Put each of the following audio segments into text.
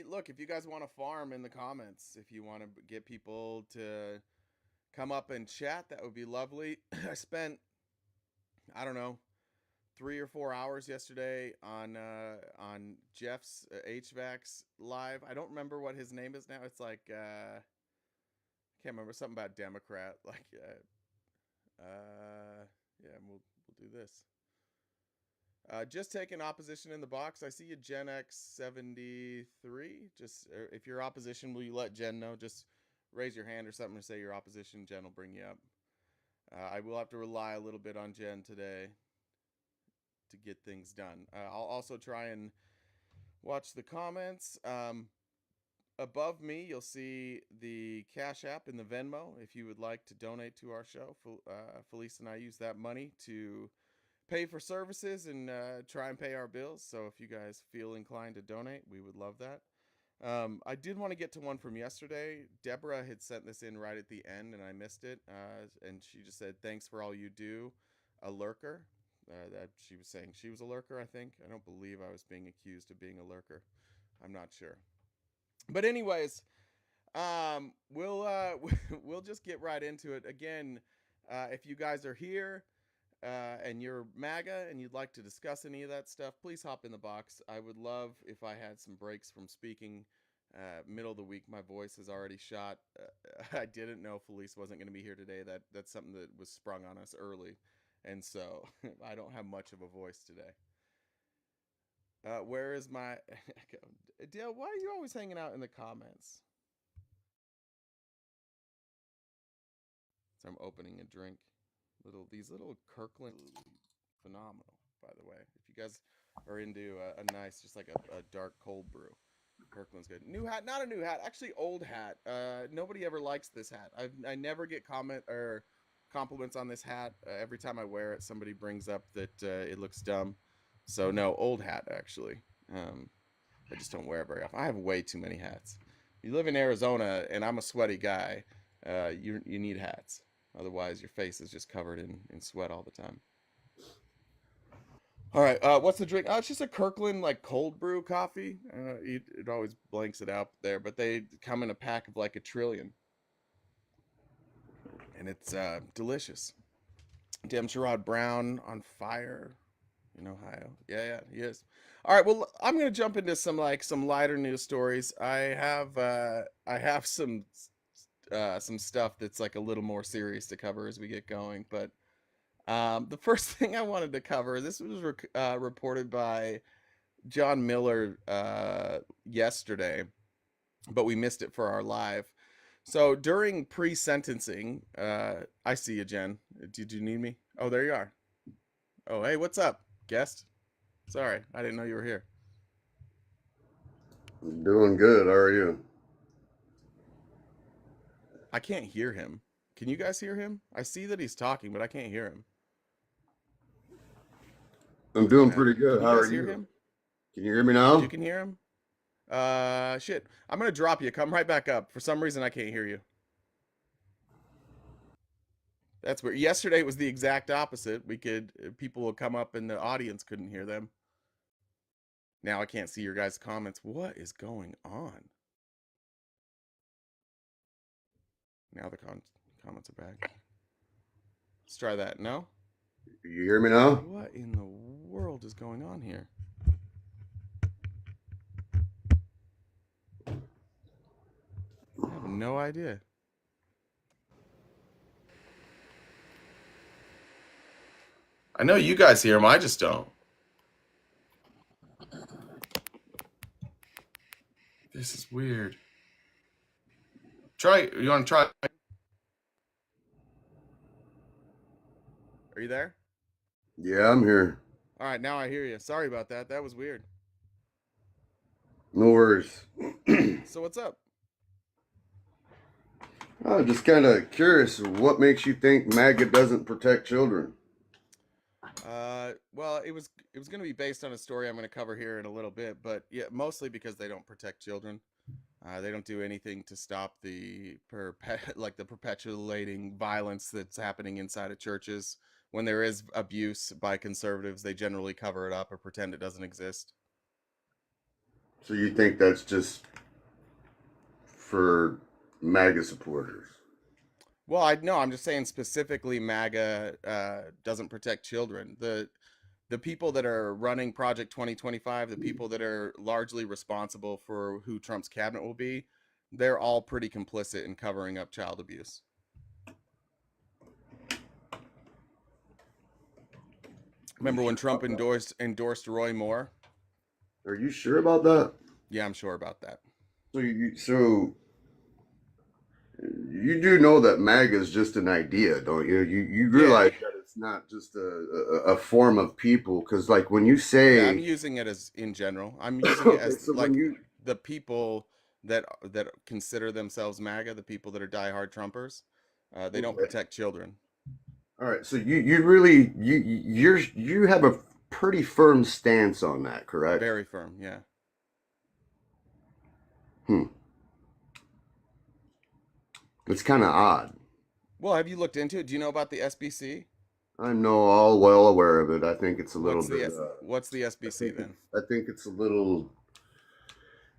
Look, if you guys want to farm in the comments, if you want to get people to come up and chat, that would be lovely. I spent, I don't know, 3 or 4 hours yesterday on Jeff's HVAC's live. I don't remember what his name is now. It's like I can't remember, something about Democrat. Yeah, we'll do this. Just taking opposition in the box. I see you, Gen X 73. Just if you're opposition, will you let Jen know? Just raise your hand or something to say you're opposition. Jen will bring you up. I will have to rely a little bit on Jen today to get things done. I'll also try and watch the comments. Above me, you'll see the Cash App and the Venmo if you would like to donate to our show. Felice and I use that money to pay for services and try and pay our bills. So if you guys feel inclined to donate, we would love that. I did want to get to one from yesterday. Deborah had sent this in right at the end, and I missed it. And she just said, "Thanks for all you do, a lurker." That she was saying she was a lurker, I think. I don't believe I was being accused of being a lurker. I'm not sure. But anyways, we'll we'll just get right into it. Again, if you guys are here and you're MAGA and you'd like to discuss any of that stuff, please hop in the box. I would love if I had some breaks from speaking. Middle of the week, my voice is already shot. I didn't know Felice wasn't going to be here today. That's something that was sprung on us early, and so I don't have much of a voice today. Where is my echo? Dale, why are you always hanging out in the comments? So I'm opening a drink. These little Kirkland, phenomenal, by the way. If you guys are into a nice, just like a dark cold brew, Kirkland's good. New hat, not a new hat, actually old hat. Nobody ever likes this hat. I never get compliments on this hat. Every time I wear it, somebody brings up that it looks dumb. So no, old hat actually. I just don't wear it very often. I have way too many hats. You live in Arizona, and I'm a sweaty guy. You need hats. Otherwise, your face is just covered in sweat all the time. All right, what's the drink? Oh, it's just a Kirkland like cold brew coffee. It always blanks it out there, but they come in a pack of like a trillion, and it's delicious. Damn Sherrod Brown on fire in Ohio. Yeah, he is. All right, well, I'm gonna jump into some lighter news stories. I have some stuff that's like a little more serious to cover as we get going, but the first thing I wanted to cover, this was reported by John Miller yesterday, but we missed it for our live. So during pre-sentencing, I see you, Jen. Did you need me? Oh, there you are. Oh, hey, what's up, guest? Sorry, I didn't know you were here. Doing good. How are you? I can't hear him. Can you guys hear him? I see that he's talking, but I can't hear him. I'm What's going doing to pretty happen? good. Can you How are guys hear you? him? Can you hear me You now? can hear him? Shit. I'm gonna drop you. Come right back up. For some reason, I can't hear you. That's weird. Yesterday was the exact opposite. People will come up and the audience couldn't hear them. Now I can't see your guys' comments. What is going on? Now the comments are back. Let's try that. No? You hear me now? What in the world is going on here? I have no idea. I know you guys hear him. I just don't. This is weird. Try. You want to try? Are you there? Yeah, I'm here. All right, now I hear you. Sorry about that. That was weird. No worries. So what's up? I'm just kind of curious. What makes you think MAGA doesn't protect children? Well, it was going to be based on a story I'm going to cover here in a little bit, but yeah, mostly because they don't protect children. They don't do anything to stop like the perpetuating violence that's happening inside of churches. When there is abuse by conservatives, they generally cover it up or pretend it doesn't exist. So you think that's just for MAGA supporters? Well, I no, I'm just saying specifically MAGA doesn't protect children. The people that are running Project 2025, the people that are largely responsible for who Trump's cabinet will be, they're all pretty complicit in covering up child abuse. Are you Remember when sure Trump about that? endorsed Roy Moore? Are you sure about that? Yeah, I'm sure about that. So you do know that MAGA is just an idea, don't you? You Yeah, realize that it's not just a form of people, because like when you yeah, I'm say using it as in general. I'm using it okay, as so when like you the people that consider themselves MAGA, the people that are diehard Trumpers, they don't okay, protect children. all right, so you really you have a pretty firm stance on that, correct? Very firm, yeah. Hmm, it's kind of odd. Well, have you looked into it? Do you know about the SBC? I'm no all well aware of it. I think it's a little bit. What's the I SBC think then? I think it's a little.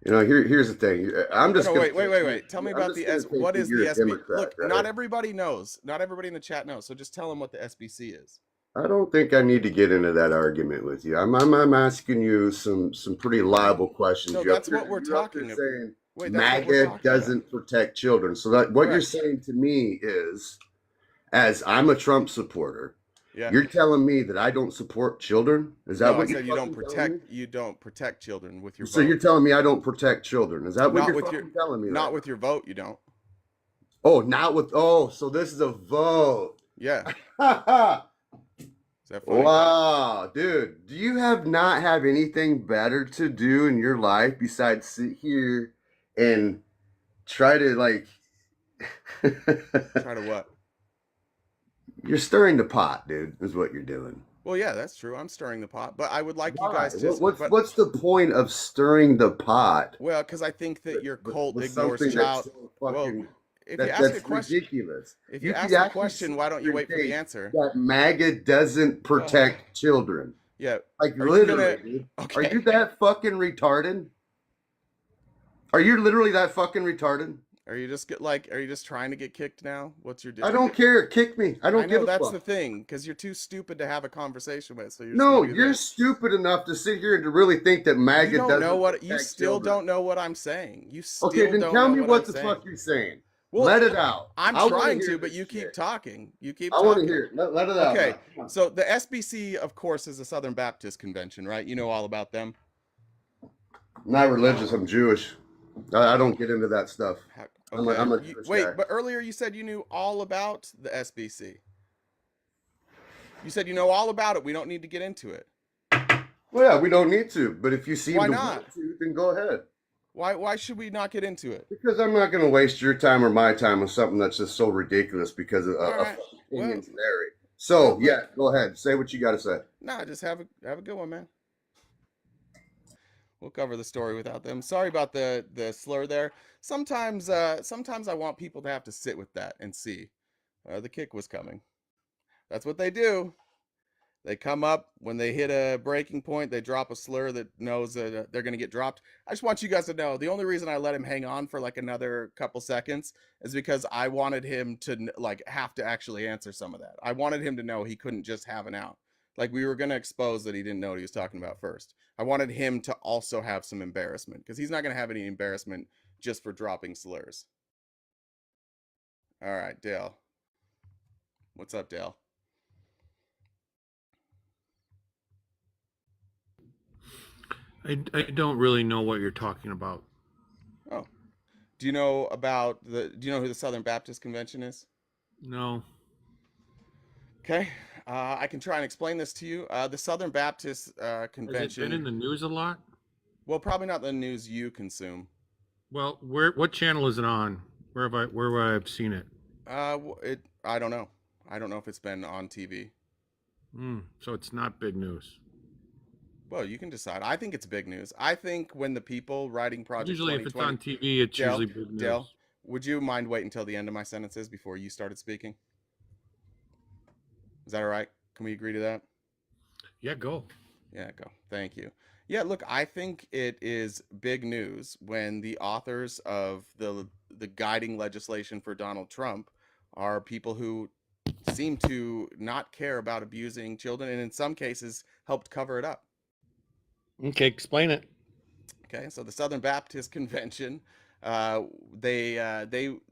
Here's the thing. I'm No, just no, gonna wait, wait, take wait, you. wait. Tell me I'm about just the gonna S. take What that is you're the a SB? Democrat, Look, not right? everybody knows. Not everybody in the chat knows. So just tell them what the SBC is. I don't think I need to get into that argument with you. I'm asking you some pretty liable questions. No, You're up that's there, what we're you're up there talking about. saying Wait, that's what we're MAGA talking about. doesn't protect children. So that what you're Correct. saying to me is, as I'm a Trump supporter, Yeah. you're telling me that I don't support children? Is that No, I what you're said you don't fucking telling me? protect children with your So you're vote. telling me I don't protect children? Is that what Not you're with your fucking telling me right not now? with your vote, you don't. Oh, not with. Oh, so this is a vote. Yeah. Wow, Is that funny? dude, do you have not have anything better to do in your life besides sit here and try to like Try to what? you're stirring the pot, dude, is what you're doing. Well, yeah, that's true. I'm stirring the pot, but I would like you Why? guys to. But What's the point of stirring the pot well, because I think that your cult with ignores something that's child. so Well, fucking if you ask a that's question, ridiculous. if you You could ask the actually question, sit why don't you here and wait for the say answer? that MAGA doesn't protect children. Yeah. Like Are you gonna? literally, dude. Are Okay. you that fucking retarded? Are you literally that fucking retarded? Are you just get like? Are you just trying to get kicked now? What's your I deal? don't care. Kick me. I I don't give know a that's fuck. the thing, because you're too stupid to have a conversation with, so you're just gonna No, do you're this. stupid enough to sit here and to really think that You MAGA don't know doesn't what you protect still children. don't know what I'm saying. You Okay, still then don't tell know me what I'm what the saying. fuck you're saying. Well, Let it out. I'm I want to trying hear to, but this you keep shit. talking. You keep I want to talking. hear it. Let it out Okay. now. Come on. So the SBC, of course, is the Southern Baptist Convention, right? You know all about them. I'm not religious. I'm Jewish. I don't get into that stuff. Okay. I'm a Jewish guy. Wait, but earlier you said you knew all about the SBC. You said you know all about it. We don't need to get into it. Well, yeah, we don't need to. But if you seem Why to not? want to, then go ahead. Why should we not get into it? Because I'm not going to waste your time or my time on something that's just so ridiculous because All a right. fucking Well, opinion's vary. well, So, yeah, look. go ahead. Say what you got to say. Nah, just have a good one, man. We'll cover the story without them. Sorry about the slur there. Sometimes I want people to have to sit with that and see. The kick was coming. That's what they do. They come up when they hit a breaking point. They drop a slur that knows that they're going to get dropped. I just want you guys to know the only reason I let him hang on for like another couple seconds is because I wanted him to like have to actually answer some of that. I wanted him to know he couldn't just have an out. Like we were going to expose that he didn't know what he was talking about first. I wanted him to also have some embarrassment because he's not going to have any embarrassment just for dropping slurs. All right, Dale. What's up, Dale? I don't really know what you're talking about. Oh, do you know who the Southern Baptist Convention is? No. Okay, I can try and explain this to you. The Southern Baptist Has it been in Convention, the news a lot? well, probably not the news you consume. Well, what channel is it on? Where have I seen it? I don't know. I don't know if it's been on TV. So it's not big news. Well, you can decide. I think it's big news. I think when the people writing Project Usually if it's on 2020, TV, it's Dale, usually big Dale, news. would you mind waiting until the end of my sentences before you started speaking? Is that all right? Can we agree to that? Yeah, go. Yeah, go. Thank you. Yeah, look, I think it is big news when the authors of the guiding legislation for Donald Trump are people who seem to not care about abusing children and in some cases helped cover it up. Okay, explain it. Okay, so the Southern Baptist Convention, uh, they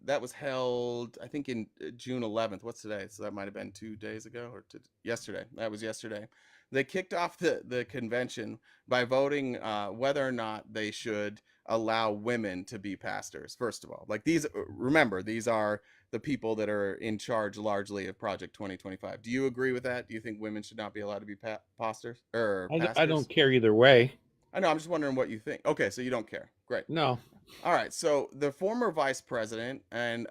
that was held, I think, in June 11th. What's today? So that might have been 2 days ago or yesterday. That was yesterday. They kicked off the convention by voting whether or not they should allow women to be pastors. First of all, like these, remember, these are the people that are in charge largely of Project 2025. Do you agree with that? Do you think women should not be allowed to be pastors or I don't pastors? care either way. I know. I'm just wondering what you think. Okay, so you don't care. Great. No. All right. So the former vice president and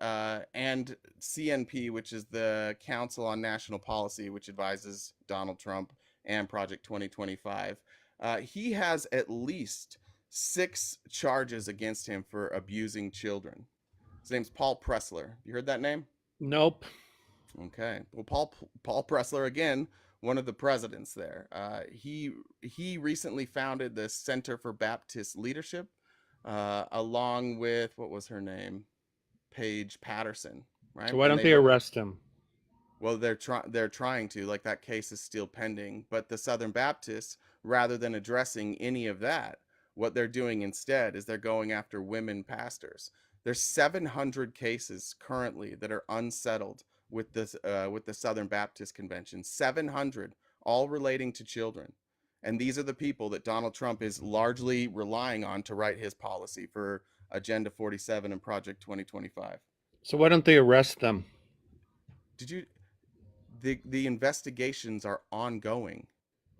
CNP, which is the Council on National Policy, which advises Donald Trump and Project 2025, he has at least 6 charges against him for abusing children. His name's Paul Pressler. You heard that name? Nope. Okay. Well, Paul Pressler again, one of the presidents there. He recently founded the Center for Baptist Leadership, along with what was her name, Paige Patterson, right? So why And don't they arrest him? well, they're trying to, like that case is still pending, but the Southern Baptists, rather than addressing any of that, what they're doing instead is they're going after women pastors. There's 700 cases currently that are unsettled with the Southern Baptist Convention. 700, all relating to children. And these are the people that Donald Trump is largely relying on to write his policy for Agenda 47 and Project 2025. So why don't they arrest them? Did you the investigations are ongoing.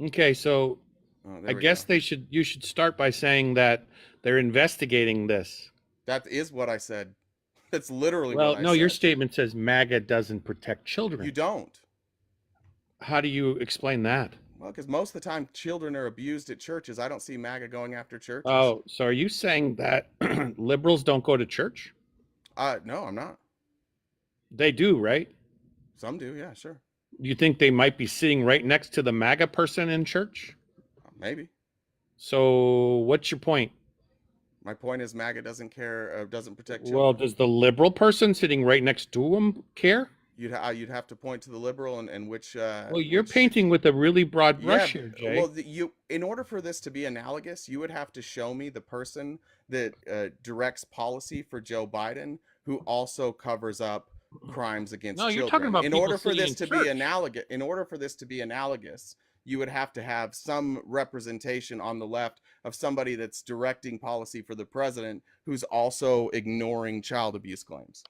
Okay, so Oh, I there we guess go. you should start by saying that they're investigating this. That is what I said. That's literally Well, what I no, your said. statement says MAGA doesn't protect You children. don't. How do you explain that? Well, because most of the time children are abused at churches. I don't see MAGA going after churches. Oh, so are you saying that liberals don't go to church? No, I'm not. They do, right? Some do, yeah, sure. You think they might be sitting right next to the MAGA person in church? Maybe. So what's your point? My point is MAGA doesn't care, doesn't protect Well, children. does the liberal person sitting right next to him care? You'd have to point to the liberal and which. Well, you're which, painting with a really broad yeah. brush here, Jay. Well, in order for this to be analogous, you would have to show me the person that directs policy for Joe Biden who also covers up crimes against No, children. you're talking about In people order for sitting this in to church. be analogous, in order for this to be analogous, you would have to have some representation on the left of somebody that's directing policy for the president who's also ignoring child abuse claims.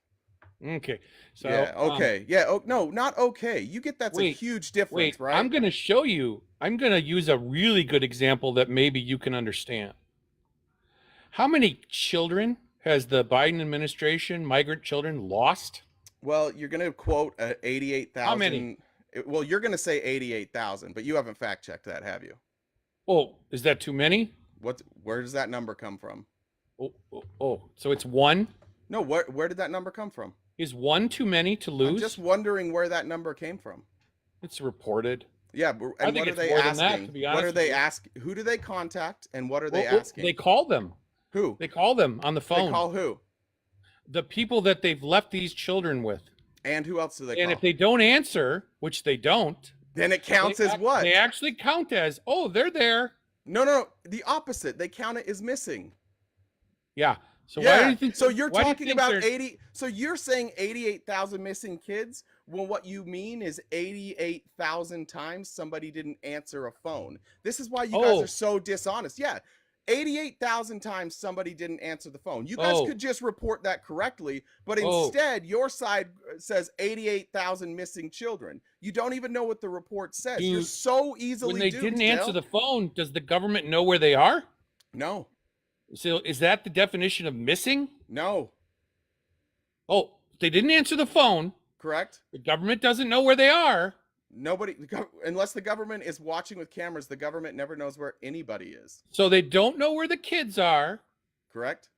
Okay, so Yeah. Okay. Yeah. Oh no, not okay. You get that's a wait, huge difference, wait. right? I'm going to show you. I'm going to use a really good example that maybe you can understand. How many children has the Biden administration, migrant children, lost? Well, you're going to quote 88,000. How many? Well, you're going to say 88,000, but you haven't fact checked that, have you? Oh, is that too many? Where does that number come from? Oh. So it's one? No, where did that number come from? Is one too many to lose? I'm just wondering where that number came from. It's reported. Yeah, I and think what are it's they more than asking? that, to be honest What are with they you. asking? Who do they contact and what are they Well, asking? they call them. Who? They call them on the phone. They call who? The people that they've left these children with. And who else do they And call? if they don't answer, which they don't, Then it counts as what? They actually count as, oh, they're there. No, the opposite. They count it as missing. Yeah. So Yeah. why do you think? So you're why do you talking think about they're- 80. So you're saying 88,000 missing kids. Well, what you mean is 88,000 times somebody didn't answer a phone. This is why you guys Oh. are so dishonest. Yeah. 88,000 times somebody didn't answer the phone. You guys Oh. could just report that correctly, but Oh. instead your side says 88,000 missing children. You don't even know what the report says. You're Dude, so easily When they duped, didn't answer Dale. the phone, does the government know where they are? No. So is that the definition of missing? No. Oh, if they didn't answer the phone, Correct? the government doesn't know where they are. Nobody, unless the government is watching with cameras, the government never knows where anybody is. So they don't know where the kids are. Correct?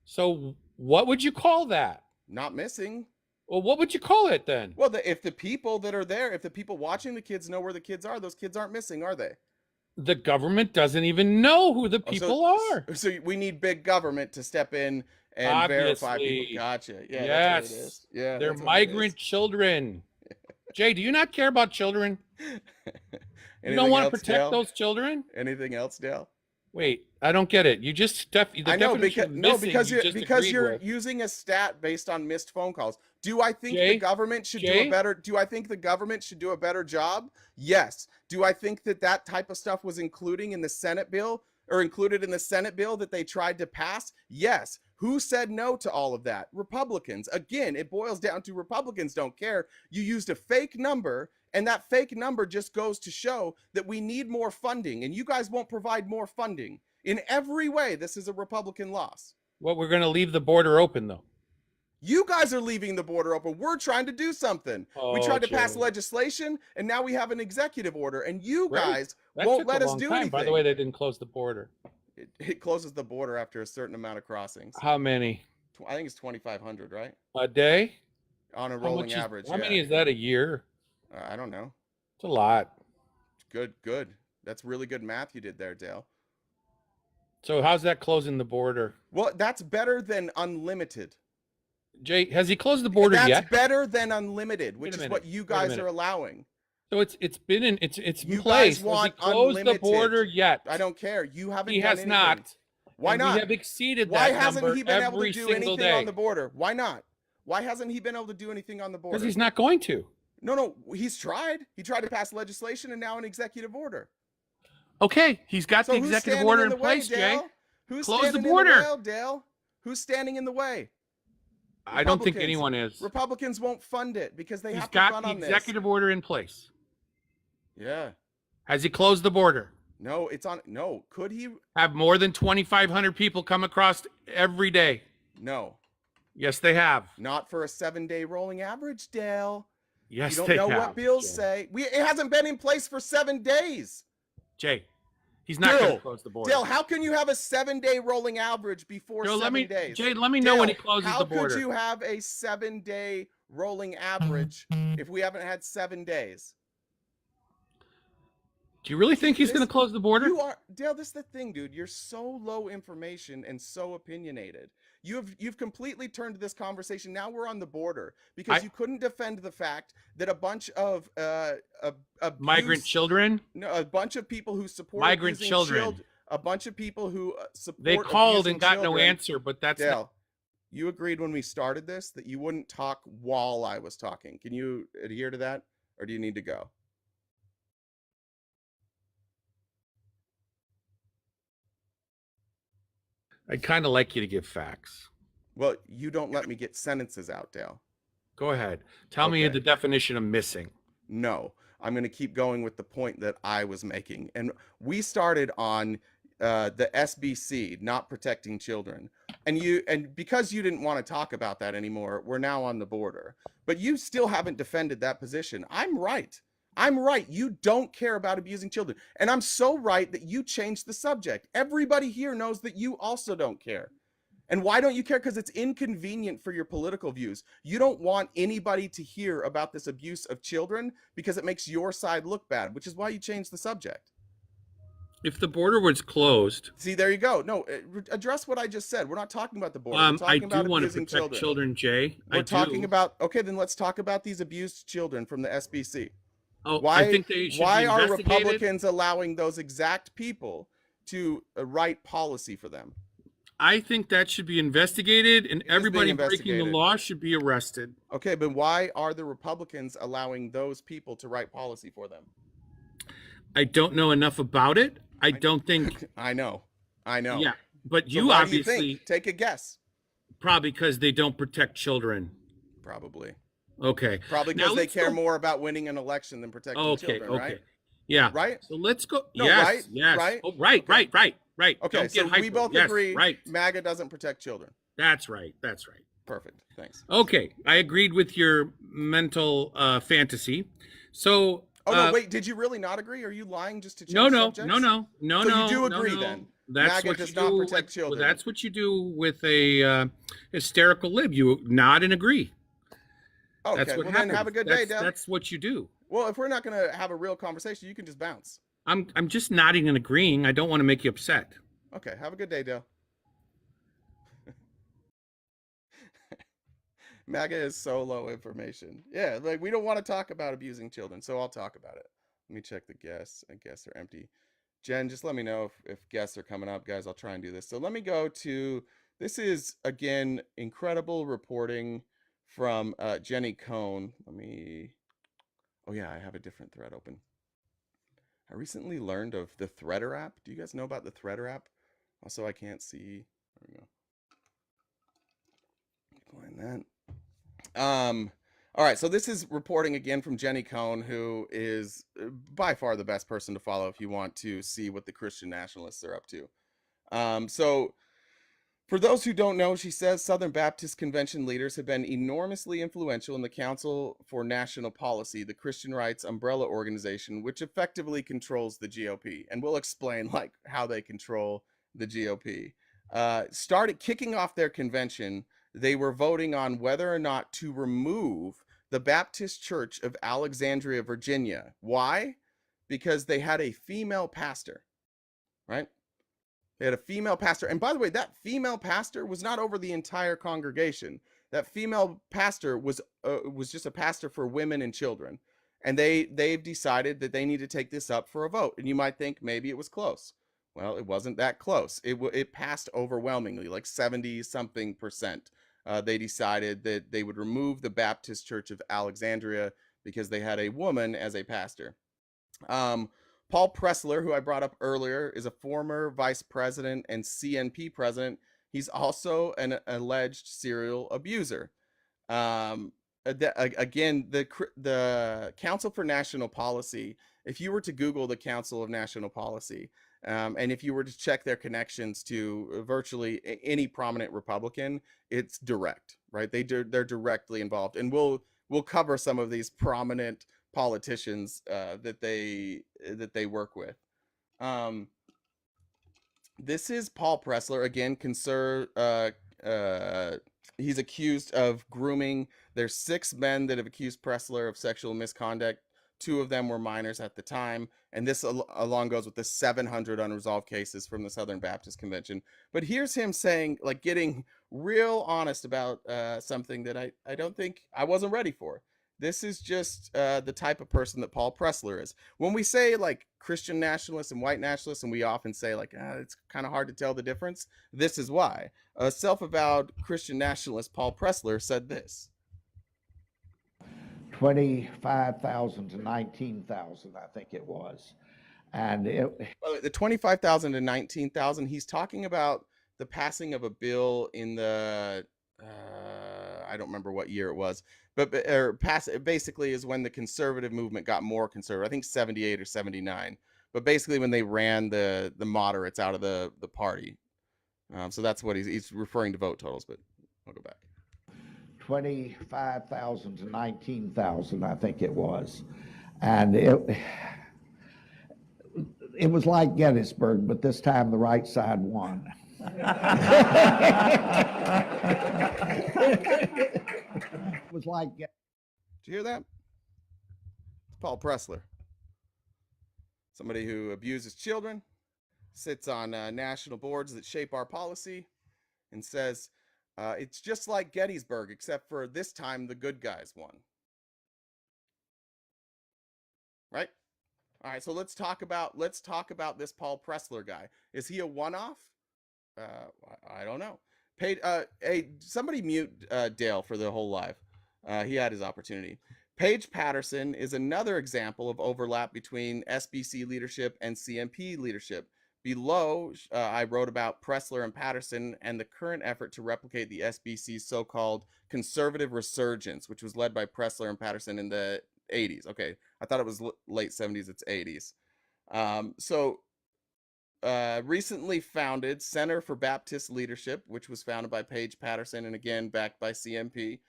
So what would you call that? Not missing. Well, what would you call it then? Well, if the people that are there, if the people watching the kids know where the kids are, those kids aren't missing, are they? The government doesn't even know who the people are. So we need big government to step in and verify people. Obviously. Gotcha. Yeah, that's what it Yes. is. Yeah, They're that's what it is. migrant children. Jay, do you not care about children? You don't Anything want to else, protect Dale? those children? Anything else, Dale? Wait, I don't get it. You just the I know definition of missing, because you just because agreed you're with. using a stat based on missed phone calls. Do I think the Jay? government should do Jay? a better? Do I think the government should do a better job? Yes. Do I think that that type of stuff was included in the Senate bill that they tried to pass? Yes. Who said no to all of that? Republicans. Again, it boils down to Republicans don't care. You used a fake number, and that fake number just goes to show that we need more funding, and you guys won't provide more funding. In every way, this is a Republican loss. Well, we're going to leave the border open, though. You guys are leaving the border open. We're trying to do something. We tried to pass legislation, and now we have an executive order, and you guys won't let us do anything. By the way, they didn't close the border. It closes the border after a certain amount of crossings. How many? I think it's 2,500, right? A day? On a rolling average. How many is that a year? I don't know. It's a lot. Good. That's really good math you did there, Dale. So how's that closing the border? Well, that's better than unlimited. Jay, has he closed the border yet? That's better than unlimited, which is what you guys are allowing. So it's been in you place. Guys want has he closed unlimited. The border yet? I don't care. You haven't. He done has anything. not. Why not? We have exceeded Why that hasn't number he been able to every do single anything day. on the border? Why not? Why hasn't he been able to do anything on the border? Because he's not going to. No, he's tried. He tried to pass legislation and now an executive order. Okay, he's got the executive order in place, Jay. Who's close the border, border, in the way, Dale? Who's standing in the way? I don't think anyone is. Republicans won't fund it because they have to He's run got the on this. executive order in place. Yeah. Has he closed the border? No, it's on. No, could he have more than 2,500 people come across every day? No. Yes, they have. Not for a 7-day rolling average, Dale. Yes, they have. You don't know what bills say. It hasn't been in place for 7 days. Jay, he's not going to close the border. Dale, how can you have a 7-day rolling average before 7 days? Jay, let me know when he closes the border. How could you have a 7-day rolling average if we haven't had 7 days? Do you really think he's going to close the border? Dale, this is the thing, dude. You're so low information and so opinionated. You've completely turned this conversation. Now we're on the border because you couldn't defend the fact that a bunch of migrant children, a bunch of people who support migrant children, a bunch of people who support. They called and got no answer, but that's Dale. You agreed when we started this that you wouldn't talk while I was talking. Can you adhere to that, or do you need to go? I'd kind of like you to give facts. Well, you don't let me get sentences out, Dale. Go ahead. Tell me the definition of missing. No, I'm going to keep going with the point that I was making. And we started on the SBC, not protecting children. And because you didn't want to talk about that anymore, we're now on the border. But you still haven't defended that position. I'm right. You don't care about abusing children. And I'm so right that you changed the subject. Everybody here knows that you also don't care. And why don't you care? Because it's inconvenient for your political views. You don't want anybody to hear about this abuse of children because it makes your side look bad, which is why you changed the subject. If the border was closed. See, there you go. No, address what I just said. We're not talking about the border. We're talking about abusing children, Jay. We're talking about, okay, then let's talk about these abused children from the SBC. Oh, I think they should why be are investigated? Republicans allowing those exact people to write policy for them? I think that should be investigated, and everybody breaking the law should be arrested. Okay, but why are the Republicans allowing those people to write policy for them? I don't know enough about it. I don't think. I know. Yeah, but so you obviously do you think? Take a guess. Probably because they don't protect children. Probably. Okay. Probably because they care more about winning an election than protecting children, right? Yeah. Right? So let's go. No, yes, right? Yes. Right? Oh, right, okay. right. Okay, so we both agree MAGA doesn't protect children. That's right. Perfect. Thanks. Okay. I agreed with your mental fantasy. So oh no, wait, did you really not agree? Are you lying just to change subjects? No. So you do agree then? That's MAGA what does you not do protect children. Well, that's what you do with a hysterical lib. You nod and agree. Okay, that's what well happens. Then have a good day, Dale. That's what you do. Well, if we're not going to have a real conversation, you can just bounce. I'm just nodding and agreeing. I don't want to make you upset. Okay, have a good day, Dale. MAGA is so low information. Yeah, like we don't want to talk about abusing children, so I'll talk about it. Let me check the guests. I guess they're empty. Jen, just let me know if guests are coming up, guys. I'll try and do this. So let me go to this is again incredible reporting from Jenny Cohn. Let me. Oh yeah, I have a different thread open. I recently learned of the Threader app. Do you guys know about the Threader app? Also, I can't see. There we go. Decline that. All right, so this is reporting again from Jenny Cohn, who is by far the best person to follow if you want to see what the Christian nationalists are up to. So for those who don't know, she says Southern Baptist Convention leaders have been enormously influential in the Council for National Policy, the Christian rights umbrella organization, which effectively controls the GOP. And we'll explain like how they control the GOP. Started kicking off their convention, they were voting on whether or not to remove the Baptist Church of Alexandria, Virginia. Why? Because they had a female pastor, right? They had a female pastor. And by the way, that female pastor was not over the entire congregation. That female pastor was just a pastor for women and children. And they've decided that they need to take this up for a vote. And you might think maybe it was close. Well, it wasn't that close. It passed overwhelmingly, like 70 something percent. They decided that they would remove the Baptist Church of Alexandria because they had a woman as a pastor. Paul Pressler, who I brought up earlier, is a former vice president and CNP president. He's also an alleged serial abuser. Again, the Council for National Policy, if you were to Google the Council of National Policy, and if you were to check their connections to virtually any prominent Republican, it's direct, right? They're directly involved, and we'll cover some of these prominent politicians that they work with. This is Paul Pressler again. He's accused of grooming. There's 6 men that have accused Pressler of sexual misconduct. 2 of them were minors at the time, and this along goes with the 700 unresolved cases from the Southern Baptist Convention. But here's him saying, like, getting real honest about something that I don't think I wasn't ready for. This is just the type of person that Paul Pressler is. When we say like Christian nationalists and white nationalists, and we often say like it's kind of hard to tell the difference, this is why. A self-avowed Christian nationalist, Paul Pressler, said this. 25,000 to 19,000, I think it was. And the 25,000 to 19,000, he's talking about the passing of a bill in the, I don't remember what year it was, but basically is when the conservative movement got more conservative. I think 78 or 79. But basically when they ran the moderates out of the party. So that's what he's referring to vote totals, but I'll go back. 25,000 to 19,000, I think it was. And it was like Gettysburg, but this time the right side won. It was like. Did you hear that? It's Paul Pressler. Somebody who abuses children, sits on national boards that shape our policy, and says, it's just like Gettysburg, except for this time the good guys won. Right? All right, so let's talk about this Paul Pressler guy. Is he a one-off? I don't know. Hey, somebody mute Dale for the whole live. He had his opportunity. Paige Patterson is another example of overlap between SBC leadership and CNP leadership. Below, I wrote about Pressler and Patterson and the current effort to replicate the SBC's so-called conservative resurgence, which was led by Pressler and Patterson in the 80s. Okay, I thought it was late 70s. It's 80s. Recently founded Center for Baptist Leadership, which was founded by Paige Patterson and again backed by CNP,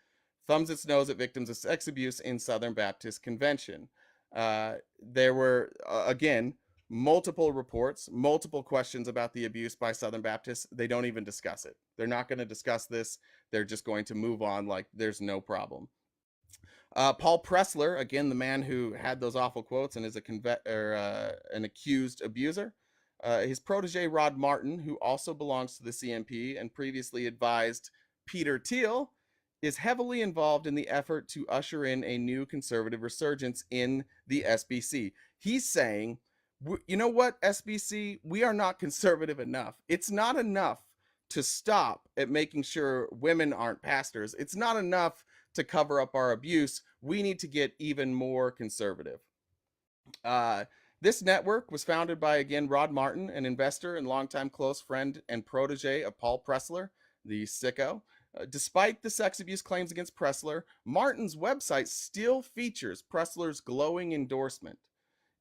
thumbs its nose at victims of sex abuse in Southern Baptist Convention. There were, again, multiple reports, multiple questions about the abuse by Southern Baptists. They don't even discuss it. They're not going to discuss this. They're just going to move on like there's no problem. Paul Pressler, again, the man who had those awful quotes and is an accused abuser. His protege, Rod Martin, who also belongs to the CMP and previously advised Peter Thiel, is heavily involved in the effort to usher in a new conservative resurgence in the SBC. He's saying, you know what, SBC, we are not conservative enough. It's not enough to stop at making sure women aren't pastors. It's not enough to cover up our abuse. We need to get even more conservative. This network was founded by, again, Rod Martin, an investor and longtime close friend and protege of Paul Pressler, the sicko. Despite the sex abuse claims against Pressler, Martin's website still features Pressler's glowing endorsement.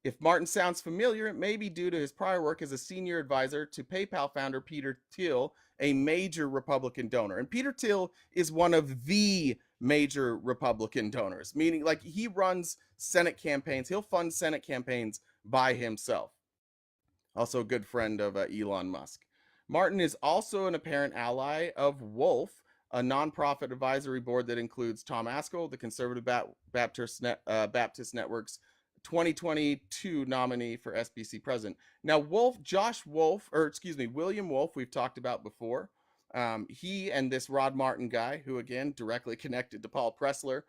If Martin sounds familiar, it may be due to his prior work as a senior advisor to PayPal founder Peter Thiel, a major Republican donor. And Peter Thiel is one of the major Republican donors, meaning like he runs Senate campaigns. He'll fund Senate campaigns by himself. Also a good friend of Elon Musk. Martin is also an apparent ally of Wolf, a nonprofit advisory board that includes Tom Askell, the Conservative Baptist Network's 2022 nominee for SBC president. Now, William Wolf, we've talked about before. He and this Rod Martin guy, who again directly connected to Paul Pressler,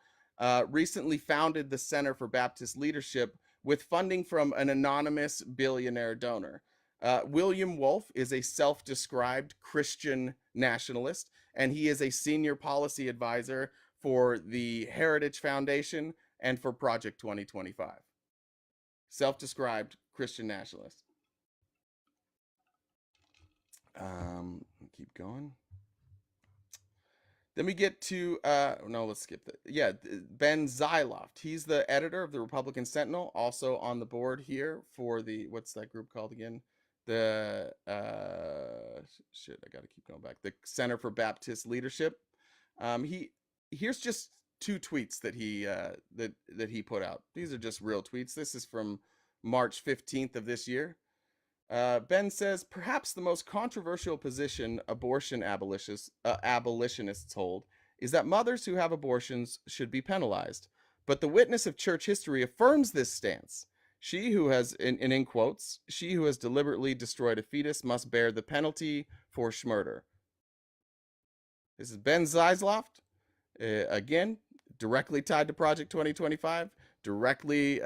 recently founded the Center for Baptist Leadership with funding from an anonymous billionaire donor. William Wolf is a self-described Christian nationalist, and he is a senior policy advisor for the Heritage Foundation and for Project 2025. Self-described Christian nationalist. Keep going. Then we get to, no, let's skip that. Yeah, Ben Zailoft. He's the editor of the Republican Sentinel, also on the board here for the, what's that group called again? The, shit, I got to keep going back. The Center for Baptist Leadership. Here's just 2 tweets that he that he put out. These are just real tweets. This is from March 15th of this year. Ben says, perhaps the most controversial position abortion abolitionists hold is that mothers who have abortions should be penalized. But the witness of church history affirms this stance. She who has, in quotes, she who has deliberately destroyed a fetus must bear the penalty for schmurder. This is Ben Zailoft. Again, directly tied to Project 2025, directly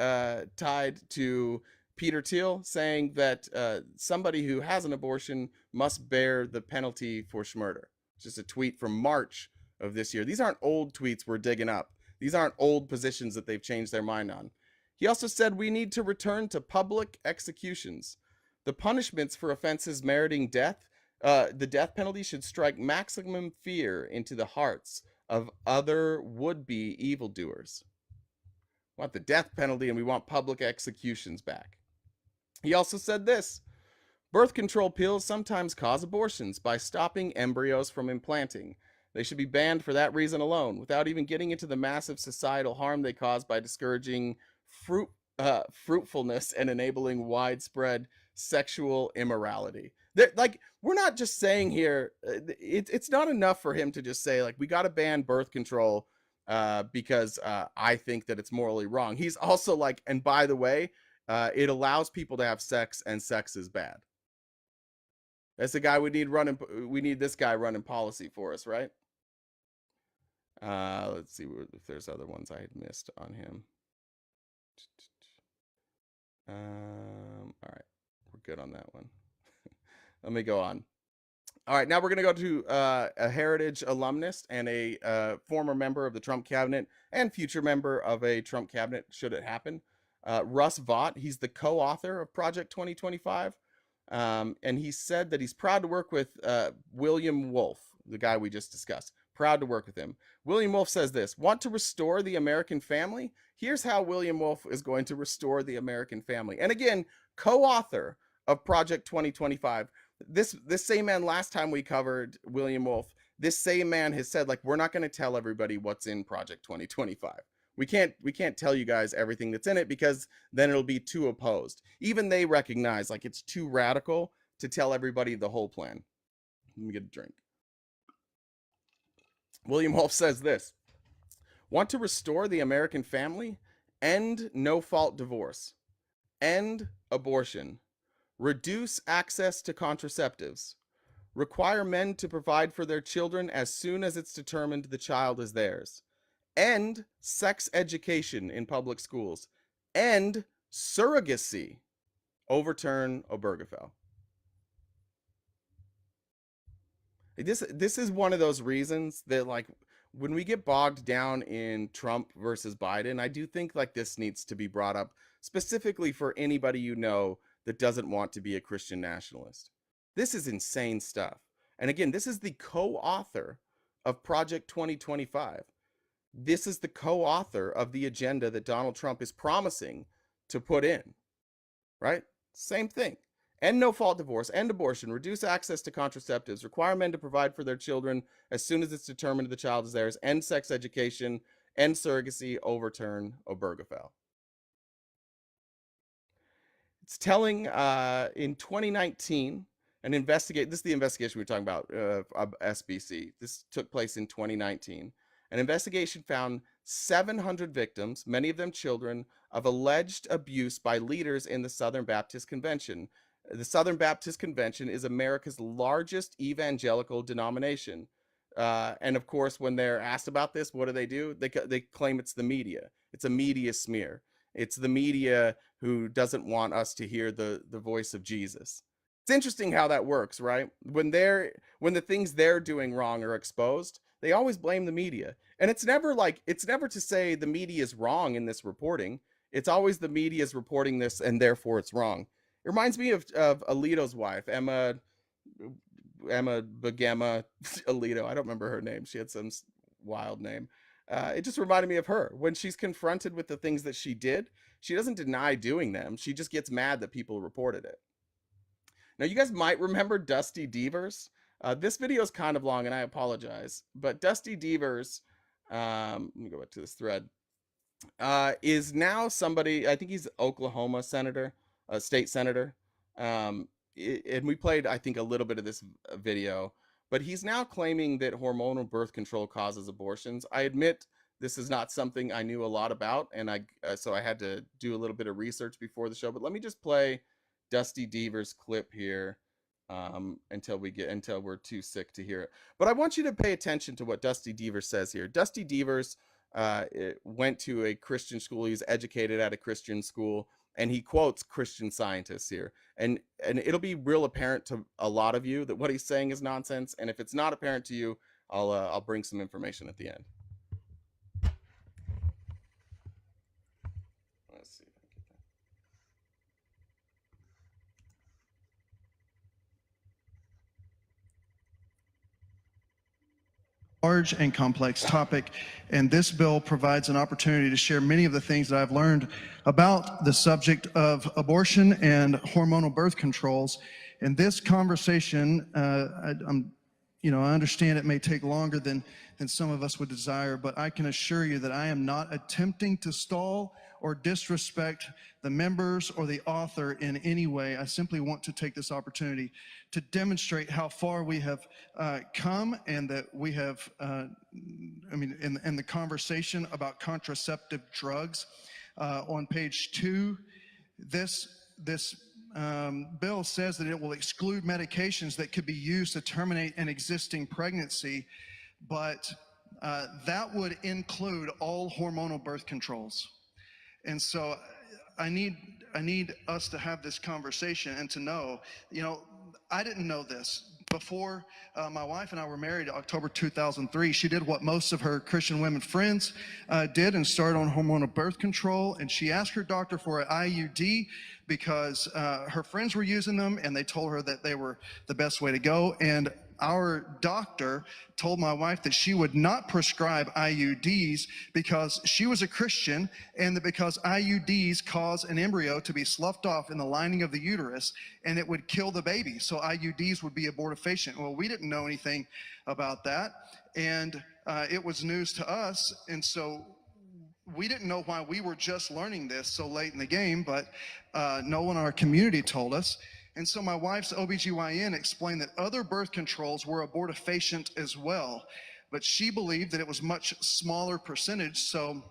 tied to Peter Thiel, saying that somebody who has an abortion must bear the penalty for schmurder. It's just a tweet from March of this year. These aren't old tweets we're digging up. These aren't old positions that they've changed their mind on. He also said we need to return to public executions. The punishments for offenses meriting death, the death penalty should strike maximum fear into the hearts of other would-be evildoers. We want the death penalty and we want public executions back. He also said this: birth control pills sometimes cause abortions by stopping embryos from implanting. They should be banned for that reason alone, without even getting into the massive societal harm they cause by discouraging fruitfulness and enabling widespread sexual immorality. Like, we're not just saying here, it's not enough for him to just say, like, we got to ban birth control because I think that it's morally wrong. He's also like, and by the way, it allows people to have sex, and sex is bad. That's the guy we need running. We need this guy running policy for us, right? Let's see if there's other ones I had missed on him. All right, we're good on that one. Let me go on. All right, now we're going to go to a Heritage alumnus and a former member of the Trump cabinet and future member of a Trump cabinet, should it happen. Russ Vought, he's the co-author of Project 2025. And he said that he's proud to work with William Wolf, the guy we just discussed. Proud to work with him. William Wolf says this: want to restore the American family? Here's how William Wolf is going to restore the American family. And again, co-author of Project 2025. This same man, last time we covered William Wolf, this same man has said, like, we're not going to tell everybody what's in Project 2025. We can't tell you guys everything that's in it because then it'll be too opposed. Even they recognize, like, it's too radical to tell everybody the whole plan. Let me get a drink. William Wolf says this: want to restore the American family, end no-fault divorce, end abortion, reduce access to contraceptives, require men to provide for their children as soon as it's determined the child is theirs, end sex education in public schools, end surrogacy, overturn Obergefell. This is one of those reasons that, like, when we get bogged down in Trump versus Biden, I do think like this needs to be brought up specifically for anybody you know that doesn't want to be a Christian nationalist. This is insane stuff. And again, this is the co-author of Project 2025. This is the co-author of the agenda that Donald Trump is promising to put in, right? Same thing. End no-fault divorce, end abortion, reduce access to contraceptives, require men to provide for their children as soon as it's determined the child is theirs, end sex education, end surrogacy, overturn Obergefell. It's telling in 2019, this is the investigation we were talking about of SBC. This took place in 2019. An investigation found 700 victims, many of them children, of alleged abuse by leaders in the Southern Baptist Convention. The Southern Baptist Convention is America's largest evangelical denomination. And of course, when they're asked about this, what do? They claim it's the media. It's a media smear. It's the media who doesn't want us to hear the voice of Jesus. It's interesting how that works, right? When the things they're doing wrong are exposed, they always blame the media. And it's never to say the media is wrong in this reporting. It's always the media is reporting this and therefore it's wrong. It reminds me of Alito's wife, Emma Bagema Alito. I don't remember her name. She had some wild name. It just reminded me of her. When she's confronted with the things that she did, she doesn't deny doing them. She just gets mad that people reported it. Now, you guys might remember Dusty Devers. This video is kind of long, and I apologize. But Dusty Devers, let me go back to this thread, is now somebody, I think he's Oklahoma senator, state senator. And we played, I think, a little bit of this video. But he's now claiming that hormonal birth control causes abortions. I admit this is not something I knew a lot about, and so I had to do a little bit of research before the show. But let me just play Dusty Devers' clip here until we're too sick to hear it. But I want you to pay attention to what Dusty Devers says here. Dusty Devers went to a Christian school. He's educated at a Christian school, and he quotes Christian scientists here. And it'll be real apparent to a lot of you that what he's saying is nonsense. And if it's not apparent to you, I'll bring some information at the end. Let's see. Large and complex topic, and this bill provides an opportunity to share many of the things that I've learned about the subject of abortion and hormonal birth controls. In this conversation, I understand it may take longer than some of us would desire, but I can assure you that I am not attempting to stall or disrespect the members or the author in any way. I simply want to take this opportunity to demonstrate how far we have come, and that we have, in the conversation about contraceptive drugs, on page 2, this bill says that it will exclude medications that could be used to terminate an existing pregnancy, but that would include all hormonal birth controls. And so I need us to have this conversation and to know, I didn't know this. Before my wife and I were married, October 2003, she did what most of her Christian women friends did and started on hormonal birth control. And she asked her doctor for an IUD because her friends were using them, and they told her that they were the best way to go. And our doctor told my wife that she would not prescribe IUDs because she was a Christian, and that because IUDs cause an embryo to be sloughed off in the lining of the uterus and it would kill the baby. So IUDs would be abortifacient. Well, we didn't know anything about that, and it was news to us. And so we didn't know why we were just learning this so late in the game, but no one in our community told us. And so my wife's OBGYN explained that other birth controls were abortifacient as well. but she believed that it was much smaller percentage. So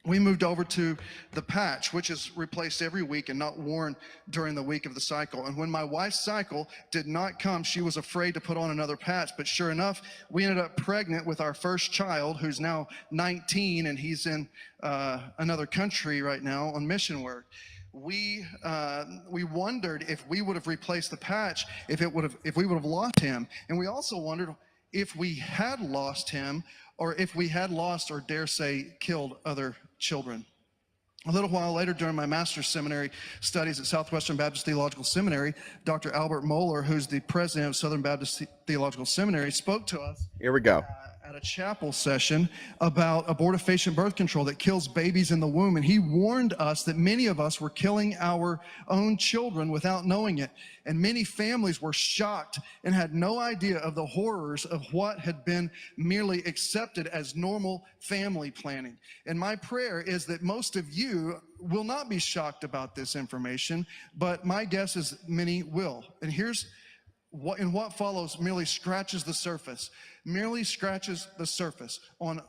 we moved over to the patch, which is replaced every week and not worn during the week of the cycle. And when my wife's cycle did not come, she was afraid to put on another patch. But sure enough, we ended up pregnant with our first child, who's now 19, and he's in another country right now on mission work. We wondered if we would have replaced the patch, if we would have lost him. And we also wondered if we had lost him, or if we had lost, or dare say, killed other children. A little while later, during my master's seminary studies at Southwestern Baptist Theological Seminary, Dr. Albert Mohler, who's the president of Southern Baptist Theological Seminary, spoke to us Here we go. at a chapel session about abortifacient birth control that kills babies in the womb. And he warned us that many of us were killing our own children without knowing it. And many families were shocked and had no idea of the horrors of what had been merely accepted as normal family planning. And my prayer is that most of you will not be shocked about this information, but my guess is many will. And here's what follows merely scratches the surface on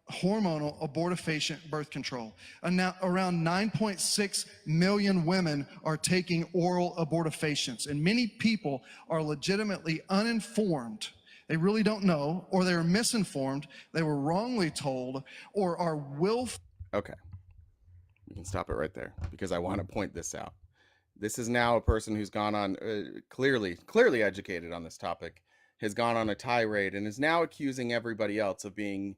hormonal abortifacient birth control. And now around 9.6 million women are taking oral abortifacients, and many people are legitimately uninformed. They really don't know, or they're misinformed, they were wrongly told, or are willful. Okay. We can stop it right there because I want to point this out. This is now a person who's gone on, clearly educated on this topic, has gone on a tirade and is now accusing everybody else of being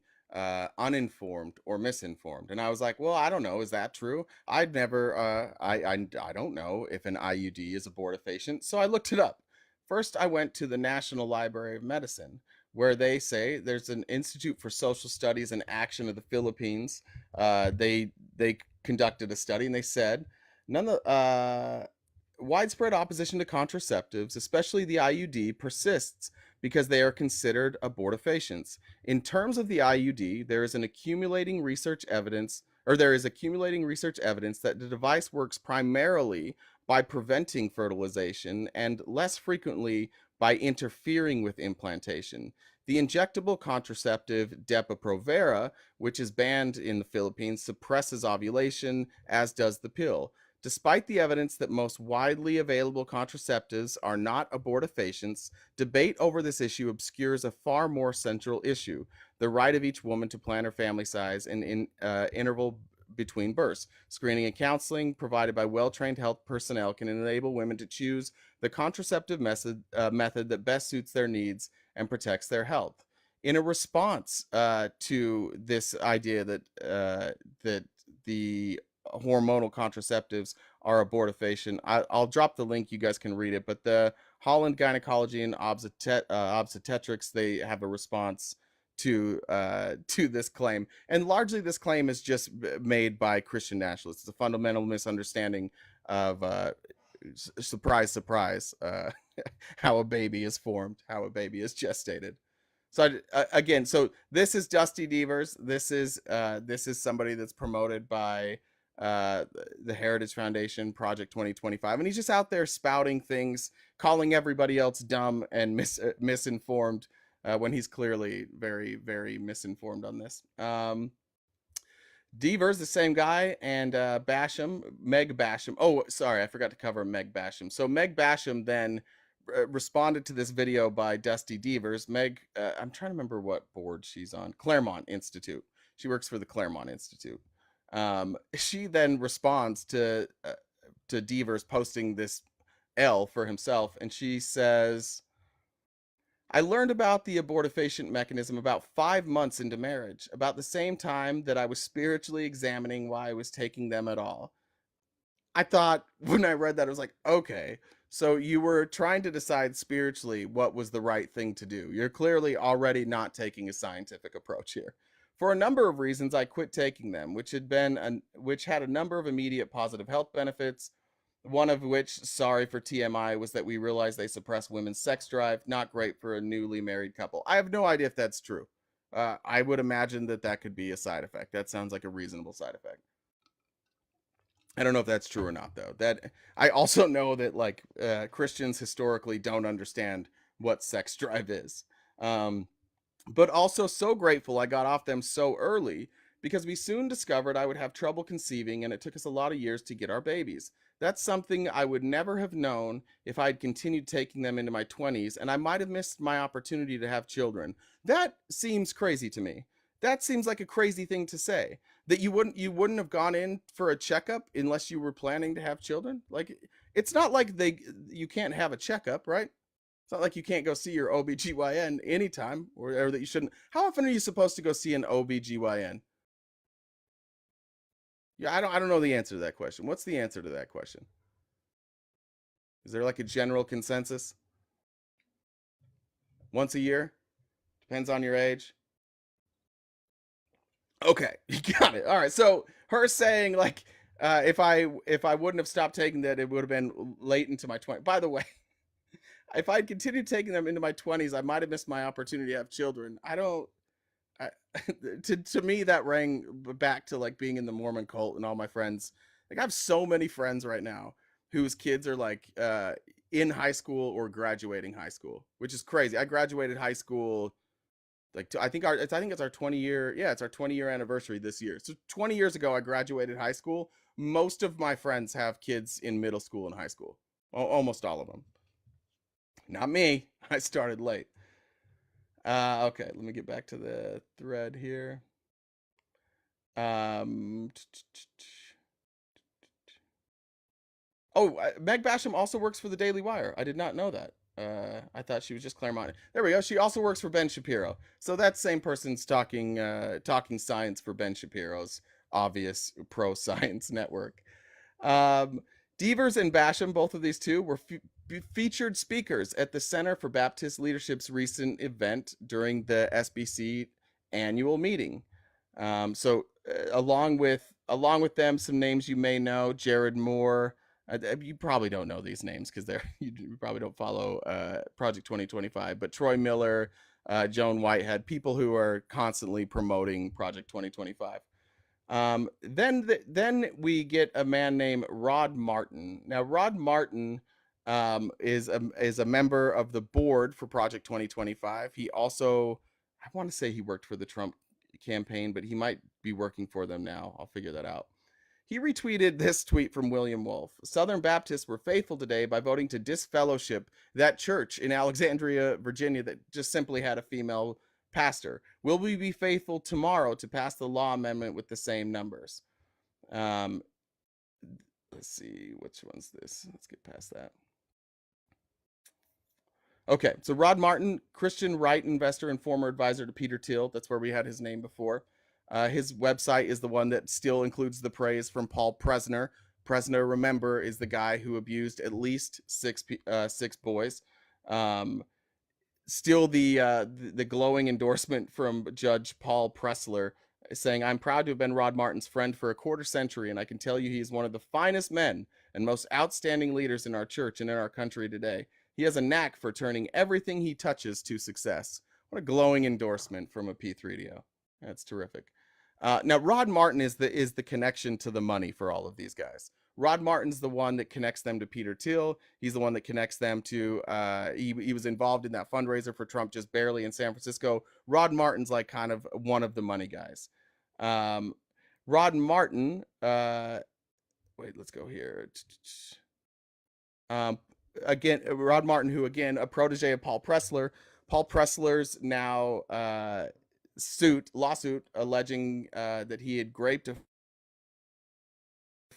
uninformed or misinformed. And I was like, well, I don't know. Is that true? I'd never, I don't know if an IUD is abortifacient. So I looked it up. First, I went to the National Library of Medicine, where they say there's an Institute for Social Studies and Action of the Philippines. They conducted a study and they said, widespread opposition to contraceptives, especially the IUD, persists because they are considered abortifacients. In terms of the IUD, there is accumulating research evidence that the device works primarily by preventing fertilization and less frequently by interfering with implantation. The injectable contraceptive Depo-Provera, which is banned in the Philippines, suppresses ovulation, as does the pill. Despite the evidence that most widely available contraceptives are not abortifacients, debate over this issue obscures a far more central issue: the right of each woman to plan her family size and interval between births. Screening and counseling provided by well-trained health personnel can enable women to choose the contraceptive method that best suits their needs and protects their health. In a response to this idea that the hormonal contraceptives are abortifacient, I'll drop the link, you guys can read it, but the Holland Gynecology and Obstetrics, they have a response to this claim, and largely this claim is just made by Christian nationalists. It's a fundamental misunderstanding of surprise how a baby is formed, how a baby is gestated. So again, so this is Dusty Devers. This is somebody that's promoted by the Heritage Foundation, Project 2025, and he's just out there spouting things, calling everybody else dumb and misinformed when he's clearly very, very misinformed on this. Devers, the same guy, and Meg Basham. Oh, sorry, I forgot to cover Meg Basham. So Meg Basham then responded to this video by Dusty Devers. Meg, I'm trying to remember what board she's on. Claremont Institute. She works for the Claremont Institute. She then responds to Devers posting this L for himself, and she says, I learned about the abortifacient mechanism about 5 months into marriage, about the same time that I was spiritually examining why I was taking them at all. I thought, when I read that, I was like, okay, so you were trying to decide spiritually what was the right thing to do. You're clearly already not taking a scientific approach here. For a number of reasons, I quit taking them, which had a number of immediate positive health benefits. One of which, sorry for TMI, was that we realized they suppress women's sex drive. Not great for a newly married couple. I have no idea if that's true. I would imagine that could be a side effect. That sounds like a reasonable side effect. I don't know if that's true or not, though. That I also know that Christians historically don't understand what sex drive is. but also so grateful I got off them so early because we soon discovered I would have trouble conceiving and it took us a lot of years to get our babies. That's something I would never have known if I'd continued taking them into my 20s, and I might have missed my opportunity to have children. That seems crazy to me. That seems like a crazy thing to say. That you wouldn't have gone in for a checkup unless you were planning to have children? Like, it's not like you can't have a checkup, right? It's not like you can't go see your OBGYN anytime, or that you shouldn't. How often are you supposed to go see an OBGYN? Yeah, I don't know the answer to that question. What's the answer to that question? Is there like a general consensus? Once a year? Depends on your age. Okay, you got it. All right. So her saying like if I wouldn't have stopped taking that, it would have been late into my 20s. By the way, if I'd continued taking them into my 20s, I might have missed my opportunity to have children. I don't I, to me that rang back to like being in the Mormon cult and all my friends. Like I have so many friends right now whose kids are like in high school or graduating high school, which is crazy. I graduated high school like I think it's our 20-year, yeah, it's our 20-year anniversary this year. So 20 years ago I graduated high school. Most of my friends have kids in middle school and high school. Almost all of them. Not me. I started late. Okay, let me get back to the thread here. Um, oh, Meg Basham also works for the Daily Wire. I did not know that. I thought she was just Claremont. There we go. She also works for Ben Shapiro. So that same person's talking science for Ben Shapiro's obvious pro science network. Um, Devers and Basham, both of these two, were featured speakers at the Center for Baptist Leadership's recent event during the SBC annual meeting. Along with them, some names you may know: Jared Moore. You probably don't know these names because you probably don't follow Project 2025. But Troy Miller, Joan Whitehead, people who are constantly promoting Project 2025. Then we get a man named Rod Martin. Now, Rod Martin is a member of the board for Project 2025. He also, I want to say he worked for the Trump campaign, but he might be working for them now. I'll figure that out. He retweeted this tweet from William Wolf. Southern Baptists were faithful today by voting to disfellowship that church in Alexandria, Virginia, that just simply had a female pastor. Will we be faithful tomorrow to pass the law amendment with the same numbers? Um, let's see, which one's this? Let's get past that. Okay, so Rod Martin, Christian right investor and former advisor to Peter Thiel. That's where we had his name before. His website is the one that still includes the praise from Paul Presner. Presner, remember, is the guy who abused at least six boys. Still the glowing endorsement from Judge Paul Pressler saying, "I'm proud to have been Rod Martin's friend for a quarter century, and I can tell you he is one of the finest men and most outstanding leaders in our church and in our country today. He has a knack for turning everything he touches to success." What a glowing endorsement from a P3DO. That's terrific. Now, Rod Martin is the connection to the money for all of these guys. Rod Martin's the one that connects them to Peter Thiel. He's the one that connects them to, he was involved in that fundraiser for Trump just barely in San Francisco. Rod Martin's like kind of one of the money guys. Rod Martin, wait, let's go here. Again, Rod Martin, who again, a protege of Paul Pressler. Paul Pressler's now lawsuit alleging that he had raped a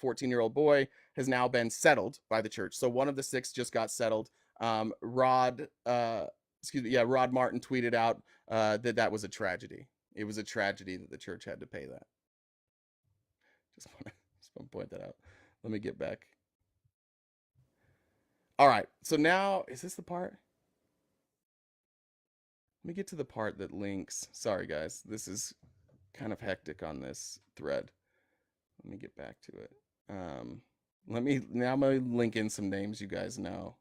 14-year-old boy has now been settled by the church. So one of the six just got settled. Rod Martin tweeted out that was a tragedy. It was a tragedy that the church had to pay that. Just want to point that out. Let me get back. All right. So now, is this the part? Let me get to the part that links. Sorry, guys. This is kind of hectic on this thread. Let me get back to it. I'm gonna link in some names you guys know.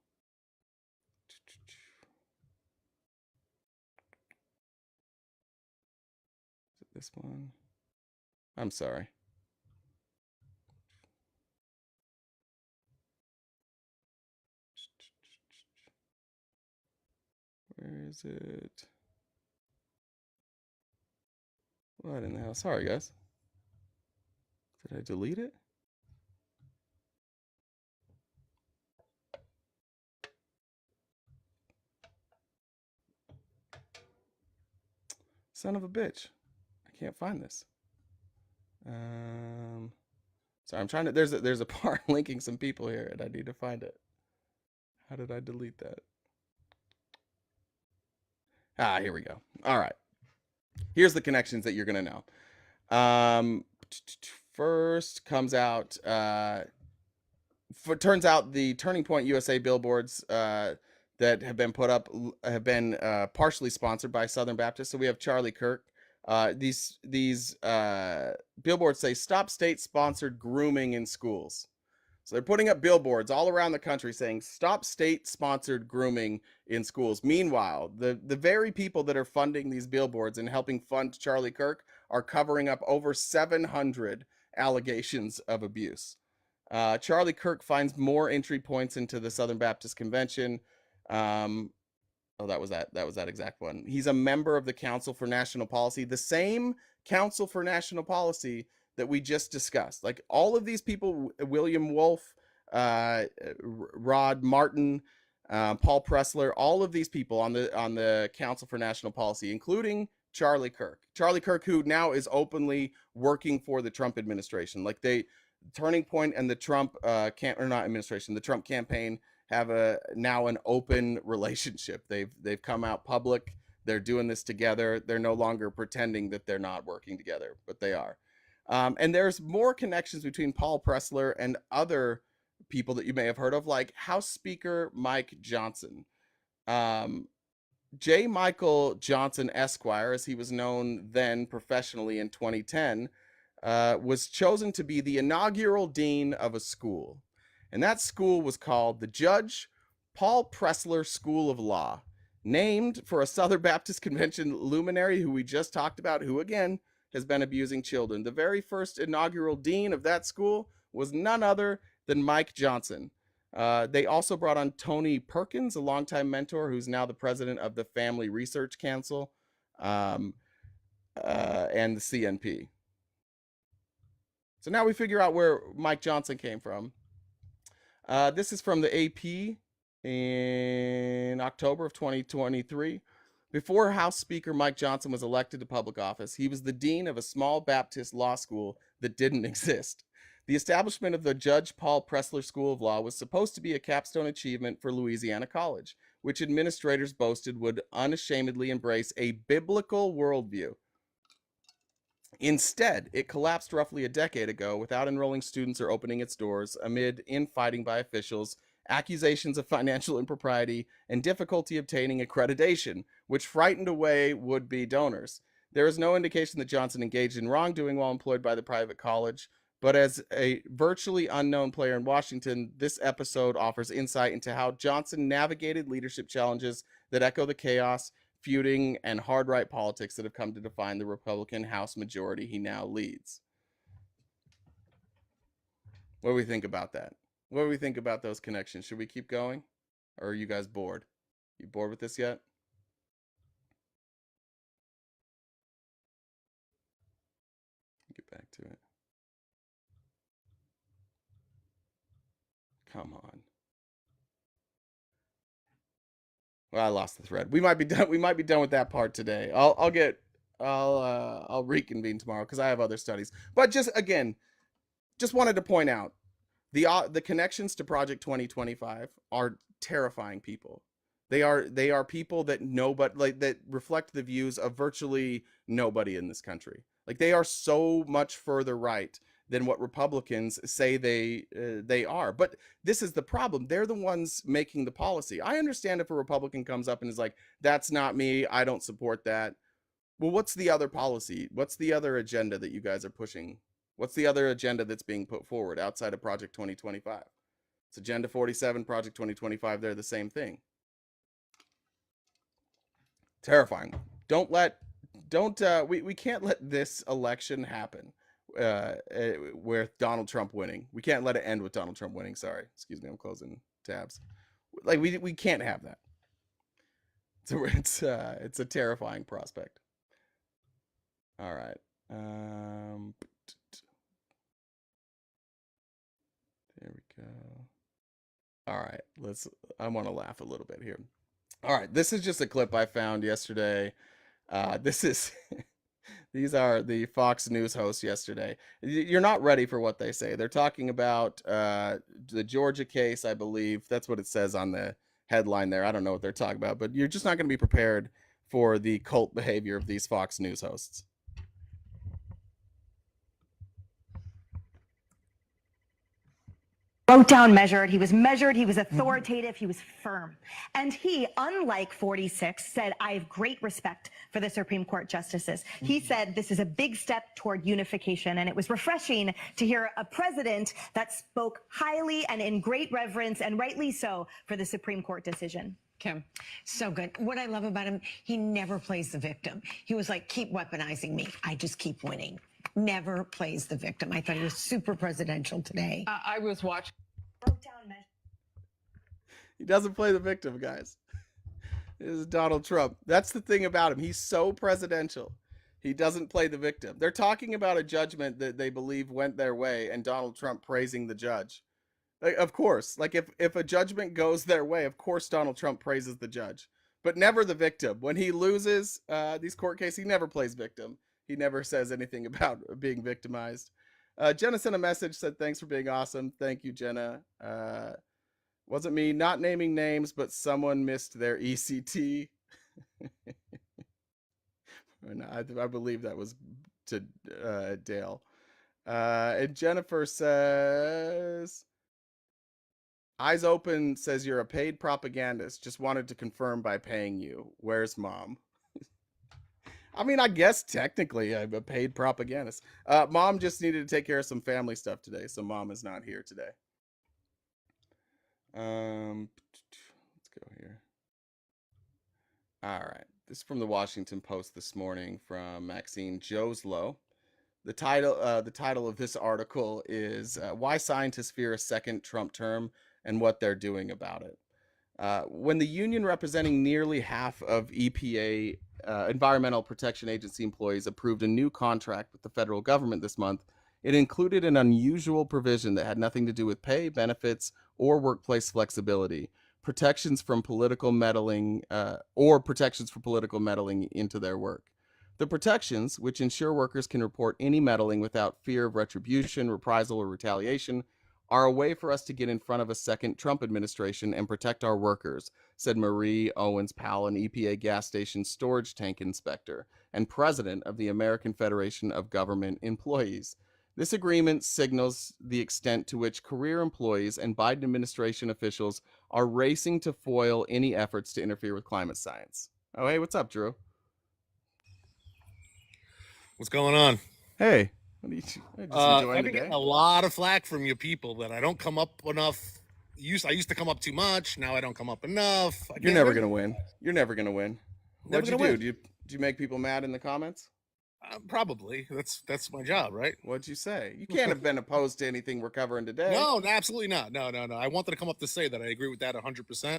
Is it this one? I'm sorry. Where is it? What in the hell? Sorry, guys. Did I delete it? Son of a bitch. I can't find this. Sorry, I'm trying to. There's a part linking some people here, and I need to find it. How did I delete that? Here we go. All right. Here's the connections that you're gonna know. First comes out. Turns out the Turning Point USA billboards that have been put up have been partially sponsored by Southern Baptist. So we have Charlie Kirk. These billboards say "Stop state-sponsored grooming in schools." So they're putting up billboards all around the country saying "Stop state-sponsored grooming in schools." Meanwhile, the very people that are funding these billboards and helping fund Charlie Kirk are covering up over 700 allegations of abuse. Charlie Kirk finds more entry points into the Southern Baptist Convention. That was that exact one. He's a member of the Council for National Policy, the same Council for National Policy that we just discussed. Like all of these people, William Wolf, Rod Martin, Paul Pressler, all of these people on the Council for National Policy, including Charlie Kirk. Charlie Kirk, who now is openly working for the Trump administration. Like Turning Point and the Trump the Trump campaign have now an open relationship. They've come out public. They're doing this together. They're no longer pretending that they're not working together, but they are. And there's more connections between Paul Pressler and other people that you may have heard of, like House Speaker Mike Johnson. J. Michael Johnson Esquire, as he was known then professionally in 2010, was chosen to be the inaugural dean of a school. And that school was called the Judge Paul Pressler School of Law, named for a Southern Baptist Convention luminary who we just talked about, who again has been abusing children. The very first inaugural dean of that school was none other than Mike Johnson. They also brought on Tony Perkins, a longtime mentor who's now the president of the Family Research Council and the CNP. So now we figure out where Mike Johnson came from. This is from the AP in October of 2023. Before House Speaker Mike Johnson was elected to public office, he was the dean of a small Baptist law school that didn't exist. The establishment of the Judge Paul Pressler School of Law was supposed to be a capstone achievement for Louisiana College, which administrators boasted would unashamedly embrace a biblical worldview. Instead, it collapsed roughly a decade ago without enrolling students or opening its doors amid infighting by officials, accusations of financial impropriety, and difficulty obtaining accreditation, which frightened away would-be donors. There is no indication that Johnson engaged in wrongdoing while employed by the private college, but as a virtually unknown player in Washington, this episode offers insight into how Johnson navigated leadership challenges that echo the chaos, feuding, and hard-right politics that have come to define the Republican House majority he now leads. What do we think about that? What do we think about those connections? Should we keep going? Or are you guys bored? You bored with this yet? Get back to it. Come on. Well, I lost the thread. We might be done. We might be done with that part today. I'll reconvene tomorrow because I have other studies. But just wanted to point out the connections to Project 2025 are terrifying people. They are people that that reflect the views of virtually nobody in this country. Like they are so much further right than what Republicans say they are. But this is the problem. They're the ones making the policy. I understand if a Republican comes up and is like, "That's not me. I don't support that." Well, what's the other policy? What's the other agenda that you guys are pushing? What's the other agenda that's being put forward outside of Project 2025? It's Agenda 47, Project 2025. They're the same thing. Terrifying. We can't let this election happen with Donald Trump winning. We can't let it end with Donald Trump winning. Sorry. Excuse me. I'm closing tabs. Like we can't have that. So it's a terrifying prospect. All right. right, I want to laugh a little bit here. All right, this is just a clip I found yesterday. This is these are the Fox News hosts yesterday. You're not ready for what they say. They're talking about the Georgia case, I believe. That's what it says on the headline there. I don't know what they're talking about, but you're just not going to be prepared for the cult behavior of these Fox News hosts. Wrote down measured, he was authoritative, he was firm. And he, unlike 46, said, I have great respect for the Supreme Court justices. He said this is a big step toward unification, and it was refreshing to hear a president that spoke highly and in great reverence, and rightly so, for the Supreme Court decision. Kim, so good. What I love about him, he never plays the victim. He was like, keep weaponizing me, I just keep winning. Never plays the victim. I thought he was super presidential today. I was watching. He doesn't play the victim, guys. This is Donald Trump. That's the thing about him. He's so presidential. He doesn't play the victim. They're talking about a judgment that they believe went their way, and Donald Trump praising the judge. Like, of course, like if a judgment goes their way, of course Donald Trump praises the judge, but never the victim. When he loses these court cases, he never plays victim. He never says anything about being victimized. Jenna sent a message, said, thanks for being awesome. Thank you, Jenna. Wasn't me, not naming names, but someone missed their ECT. I believe that was to Dale. And Jennifer says, Eyes Open says, you're a paid propagandist. Just wanted to confirm by paying you. Where's mom? I mean, I guess technically I'm a paid propagandist. Mom just needed to take care of some family stuff today, so mom is not here today. Let's go here. All right. This is from the Washington Post this morning from Maxine Joslow. The title of this article is Why Scientists Fear a Second Trump Term and What They're Doing About It. When the union representing nearly half of EPA Environmental Protection Agency employees approved a new contract with the federal government this month, it included an unusual provision that had nothing to do with pay, benefits, or workplace flexibility, protections from political meddling into their work. The protections, which ensure workers can report any meddling without fear of retribution, reprisal, or retaliation, are a way for us to get in front of a second Trump administration and protect our workers, said Marie Owens-Powell, an EPA gas station storage tank inspector and president of the American Federation of Government Employees. This agreement signals the extent to which career employees and Biden administration officials are racing to foil any efforts to interfere with climate science. Oh, hey, what's up, Drew? What's going on? Hey. What are you I've been getting a lot of flack from you people that I don't come up enough. I used to come up too much. Now I don't come up enough. You're never going to win. You're never going to win. What'd you do? Did you make people mad in the comments? Probably. That's my job, right? What'd you say? You can't have been opposed to anything we're covering today. No, absolutely not. No. I wanted to come up to say that I agree with that 100%.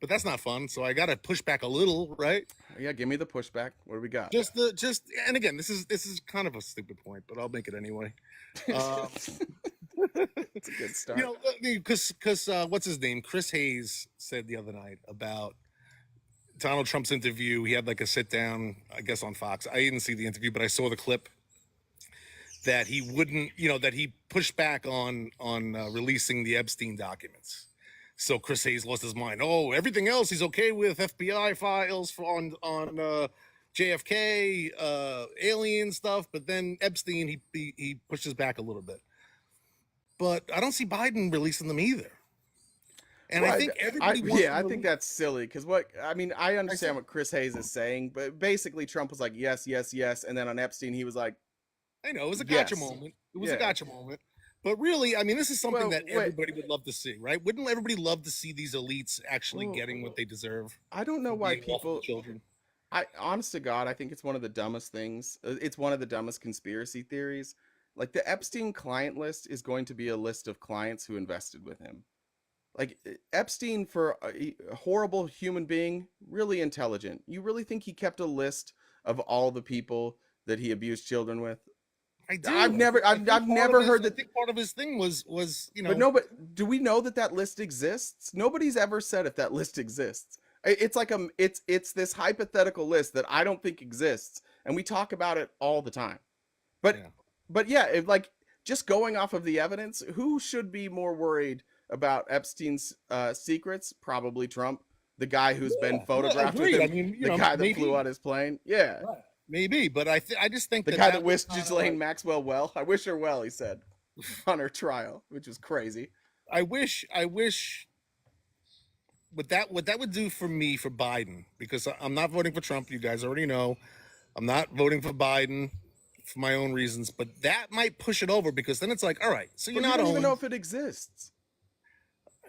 But that's not fun, so I got to push back a little, right? Yeah, give me the pushback. What do we got? And again, this is kind of a stupid point, but I'll make it anyway. It's a good start. Because what's his name? Chris Hayes said the other night about Donald Trump's interview. He had like a sit down, I guess, on Fox. I didn't see the interview, but I saw the clip that he wouldn't, that he pushed back on releasing the Epstein documents. So Chris Hayes lost his mind. Oh, everything else he's okay with, FBI files on JFK, alien stuff, but then Epstein, he pushes back a little bit. But I don't see Biden releasing them either. And I think everybody I think that's silly because I understand what Chris Hayes is saying, but basically Trump was like, yes, yes, yes. And then on Epstein, he was like, I know, it was a gotcha moment. It was a gotcha moment. But really, I mean, this is something that everybody would love to see, right? Wouldn't everybody love to see these elites actually getting what they deserve? I don't know why people... Children. Honest to God, I think it's one of the dumbest things. It's one of the dumbest conspiracy theories. Like, the Epstein client list is going to be a list of clients who invested with him. Like, Epstein, for a horrible human being, really intelligent. You really think he kept a list of all the people that he abused children with? I do. I've never heard that. I think part of his thing was But do we know that list exists? Nobody's ever said if that list exists. It's like it's this hypothetical list that I don't think exists, and we talk about it all the time. But yeah, like just going off of the evidence, who should be more worried about Epstein's secrets? Probably Trump, the guy who's been photographed with him, I mean, the guy that flew on his plane. Yeah. Right. Maybe, but I just think the guy that wished Ghislaine Maxwell well. I wish her well, he said, on her trial, which was crazy. I wish what that would do for me, for Biden, because I'm not voting for Trump. You guys already know I'm not voting for Biden for my own reasons, but that might push it over, because then it's like, all right, so you don't even know if it exists.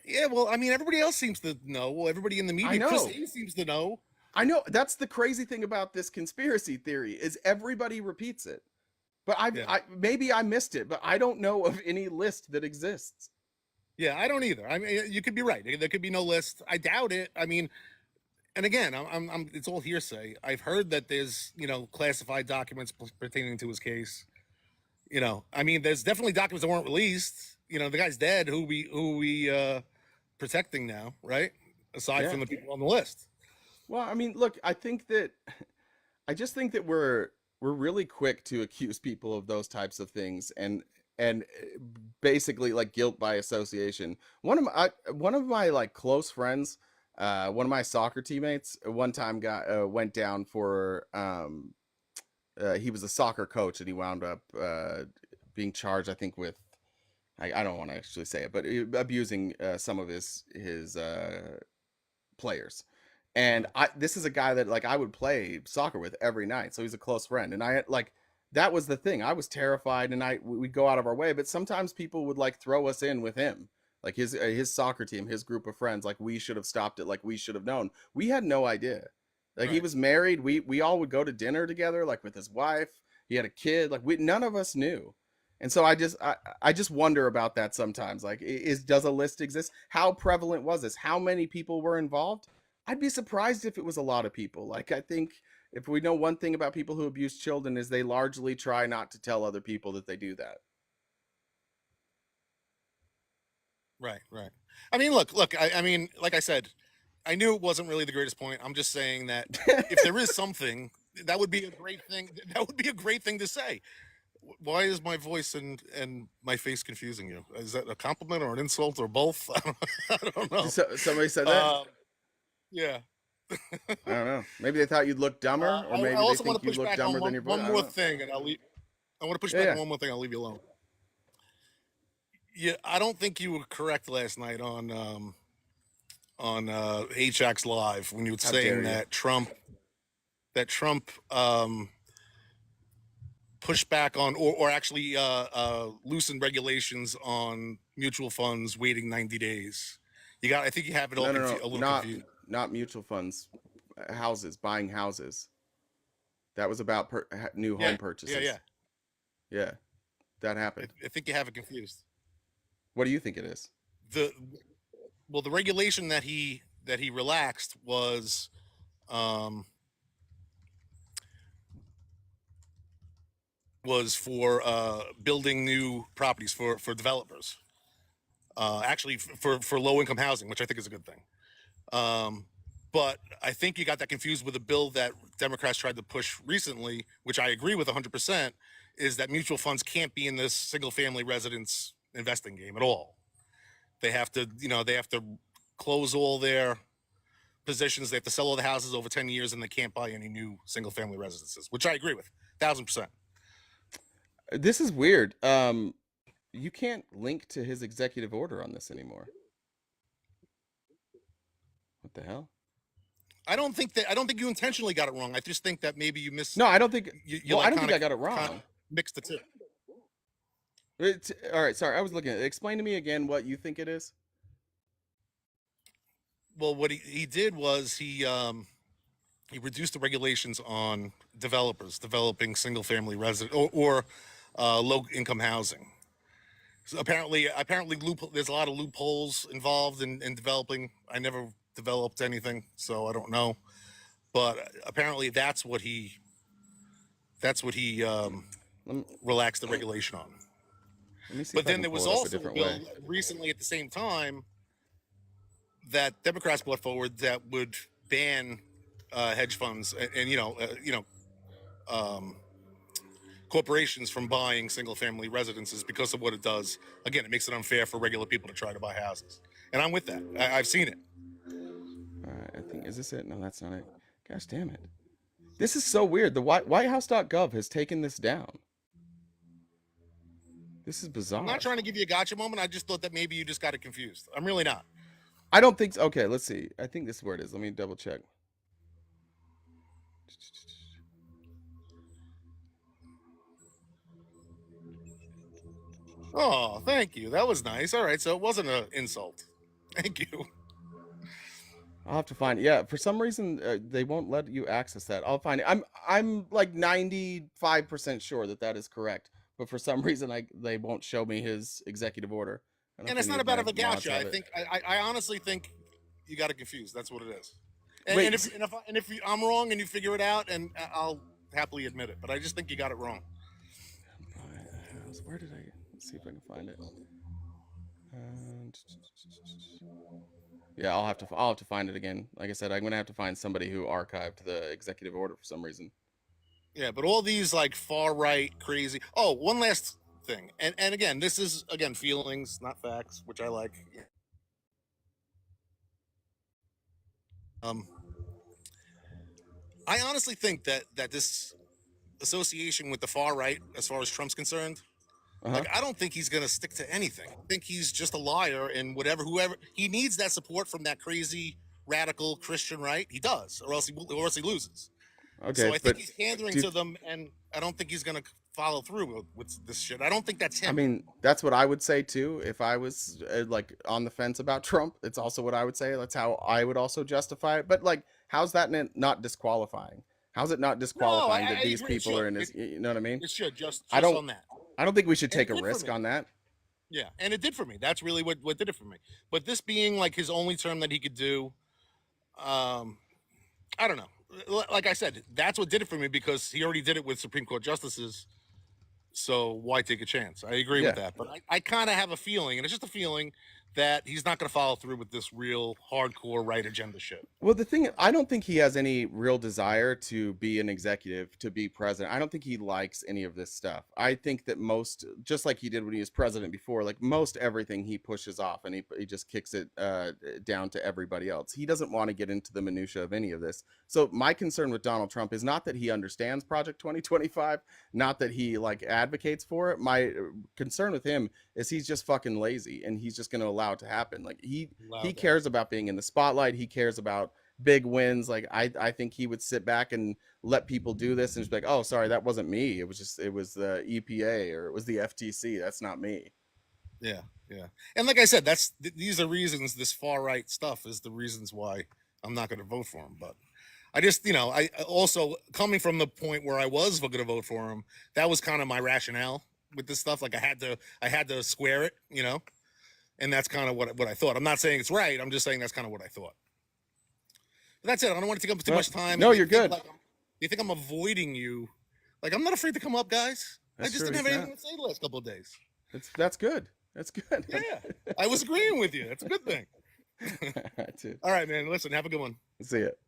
Yeah, well, I mean, everybody else seems to know. Well, everybody in the media, Chris Hayes seems to know. I know. That's the crazy thing about this conspiracy theory, is everybody repeats it. But maybe I missed it, but I don't know of any list that exists. Yeah, I don't either. I mean, you could be right. There could be no list. I doubt it. I mean, and again, it's all hearsay. I've heard that there's, classified documents pertaining to his case. I mean, there's definitely documents that weren't released. The guy's dead. Who we protecting now, right? Aside from the people on the list. Well, I mean, look, I just think that we're really quick to accuse people of those types of things, and basically like guilt by association. One of my like close friends, one of my soccer teammates, one time went down for he was a soccer coach, and he wound up being charged, I think, with I don't want to actually say it, but abusing some of his players. And this is a guy that like I would play soccer with every night, so he's a close friend. And that was the thing. I was terrified, and we'd go out of our way. But sometimes people would like throw us in with him, like his soccer team, his group of friends. Like we should have stopped it. Like we should have known. We had no idea. Like right. He was married. We all would go to dinner together, like with his wife. He had a kid. Like none of us knew. And so I just wonder about that sometimes. Like, does a list exist? How prevalent was this? How many people were involved? I'd be surprised if it was a lot of people. Like, I think if we know one thing about people who abuse children is they largely try not to tell other people that they do that. Right. I mean, look, I mean, like I said, I knew it wasn't really the greatest point. I'm just saying that if there is something, that would be a great thing. That would be a great thing to say. Why is my voice and my face confusing you? Is that a compliment or an insult or both? I don't know. Somebody said that? Yeah. I don't know. Maybe they thought you'd look dumber, or maybe they think you look dumber than your voice. One more thing, and I'll leave. I want to push back on one more thing. I'll leave you alone. Yeah, I don't think you were correct last night on HX Live when you were saying that Trump push back on or actually loosen regulations on mutual funds waiting 90 days. I think you have it all a little confused. Not mutual funds, buying houses. That was about new home purchases. Yeah, that happened. I think you have it confused. What do you think it is? The regulation that he relaxed was for building new properties for developers. Actually, for low income housing, which I think is a good thing. But I think you got that confused with a bill that Democrats tried to push recently, which I agree with 100%, is that mutual funds can't be in this single family residence investing game at all. They have to, close all their positions. They have to sell all the houses over 10 years, and they can't buy any new single family residences, which I agree with 1,000%. This is weird. You can't link to his executive order on this anymore. What the hell? I don't think you intentionally got it wrong. I just think that maybe you missed. No, I don't think. I don't think I got it Kind wrong. of mixed the two. All right, sorry. I was looking at it. Explain to me again what you think it is. Well, what he did was he reduced the regulations on developers developing single family resident or low income housing. So apparently there's a lot of loopholes involved in developing. I never developed anything, so I don't know. But apparently that's what he. Let relax the regulation on. Let me see. But if I then can there was pull it up a also a different bill way. recently at the same time that Democrats brought forward that would ban hedge funds and corporations from buying single-family residences because of what it does. Again, it makes it unfair for regular people to try to buy houses, and I'm with that. I've seen it. All right, I think, is this it? No, that's not it. Gosh damn it. This is so weird. The whitehouse.gov has taken this down. This is bizarre. I'm not trying to give you a gotcha moment. I just thought that maybe you just got it confused. I'm really not. I don't think so. Okay, let's see. I think this is where it is. Let me double check. Oh, thank you. That was nice. All right, so it wasn't an insult. Thank you. I'll have to find it. Yeah, for some reason they won't let you access that. I'll find it. I'm like 95% sure that that is correct, but for some reason they won't show me his executive order. And it's not a bad of a gotcha. I honestly think you got it confused. That's what it is. And, Wait, and if I'm wrong and you figure it out, and I'll happily admit it. But I just think you got it wrong. Where did I? Let's see if I can find it. Yeah, I'll have to find it again. Like I said, I'm gonna have to find somebody who archived the executive order for some reason. Yeah, but all these like far right crazy. Oh, one last thing, and again, this is feelings, not facts, which I like. I honestly think that this association with the far right, as far as Trump's concerned, like I don't think he's gonna stick to anything. I think he's just a liar, and whoever he needs that support from that crazy radical Christian right. He does, or else he loses. Okay, so I think he's pandering to them, and I don't think he's gonna follow through with this shit. I don't think that's him. I mean, that's what I would say too if I was like on the fence about Trump. It's also what I would say. That's how I would also justify it. But like, how's that not disqualifying? How's it not disqualifying that these people are in his? You know what I mean? It should just on that. I don't think we should take a risk on that. Yeah, and it did for me. That's really what did it for me. But this being like his only term that he could do, I don't know. Like I said, that's what did it for me because he already did it with Supreme Court justices. So why take a chance? I agree with that. But I kind of have a feeling, and it's just a feeling, that he's not going to follow through with this real hardcore right agenda shit. Well, the thing, I don't think he has any real desire to be an executive, to be president. I don't think he likes any of this stuff. I think that most, just like he did when he was president before, like most everything he pushes off and he just kicks it down to everybody else. He doesn't want to get into the minutia of any of this. So my concern with Donald Trump is not that he understands Project 2025, not that he like advocates for it. My concern with him is he's just fucking lazy and he's just going to allow it to happen. Like he cares about being in the spotlight. He cares about big wins. Like I think he would sit back and let people do this and just be like, oh, sorry, that wasn't me. It was the EPA or it was the FTC. That's not me. Yeah. And like I said, these are reasons. This far right stuff is the reasons why I'm not going to vote for him. But I just, I also coming from the point where I was going to vote for him, that was kind of my rationale with this stuff. Like I had to square it, and that's kind of what I thought. I'm not saying it's right. I'm just saying that's kind of what I thought. But that's it. I don't want to take up too much time. No, you're good. You think I'm avoiding you? Like I'm not afraid to come up, guys. I just didn't have anything to say the last couple of days. That's good. That's good. Yeah, I was agreeing with you. That's a good thing. All right, man. Listen, have a good one. See it.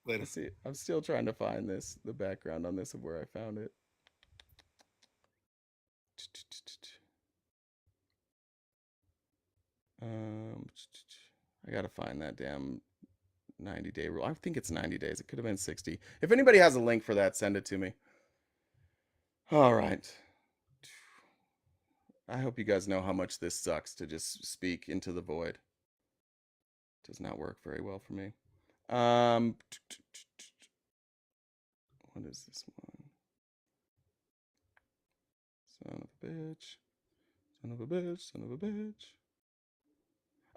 Later. Let's see. I'm still trying to find the background on this of where I found it. I gotta find that damn 90-day rule. I think it's 90 days. It could have been 60. If anybody has a link for that, send it to me. All right. I hope you guys know how much this sucks to just speak into the void. It does not work very well for me. What is this one? Son of a bitch. Son of a bitch. Son of a bitch.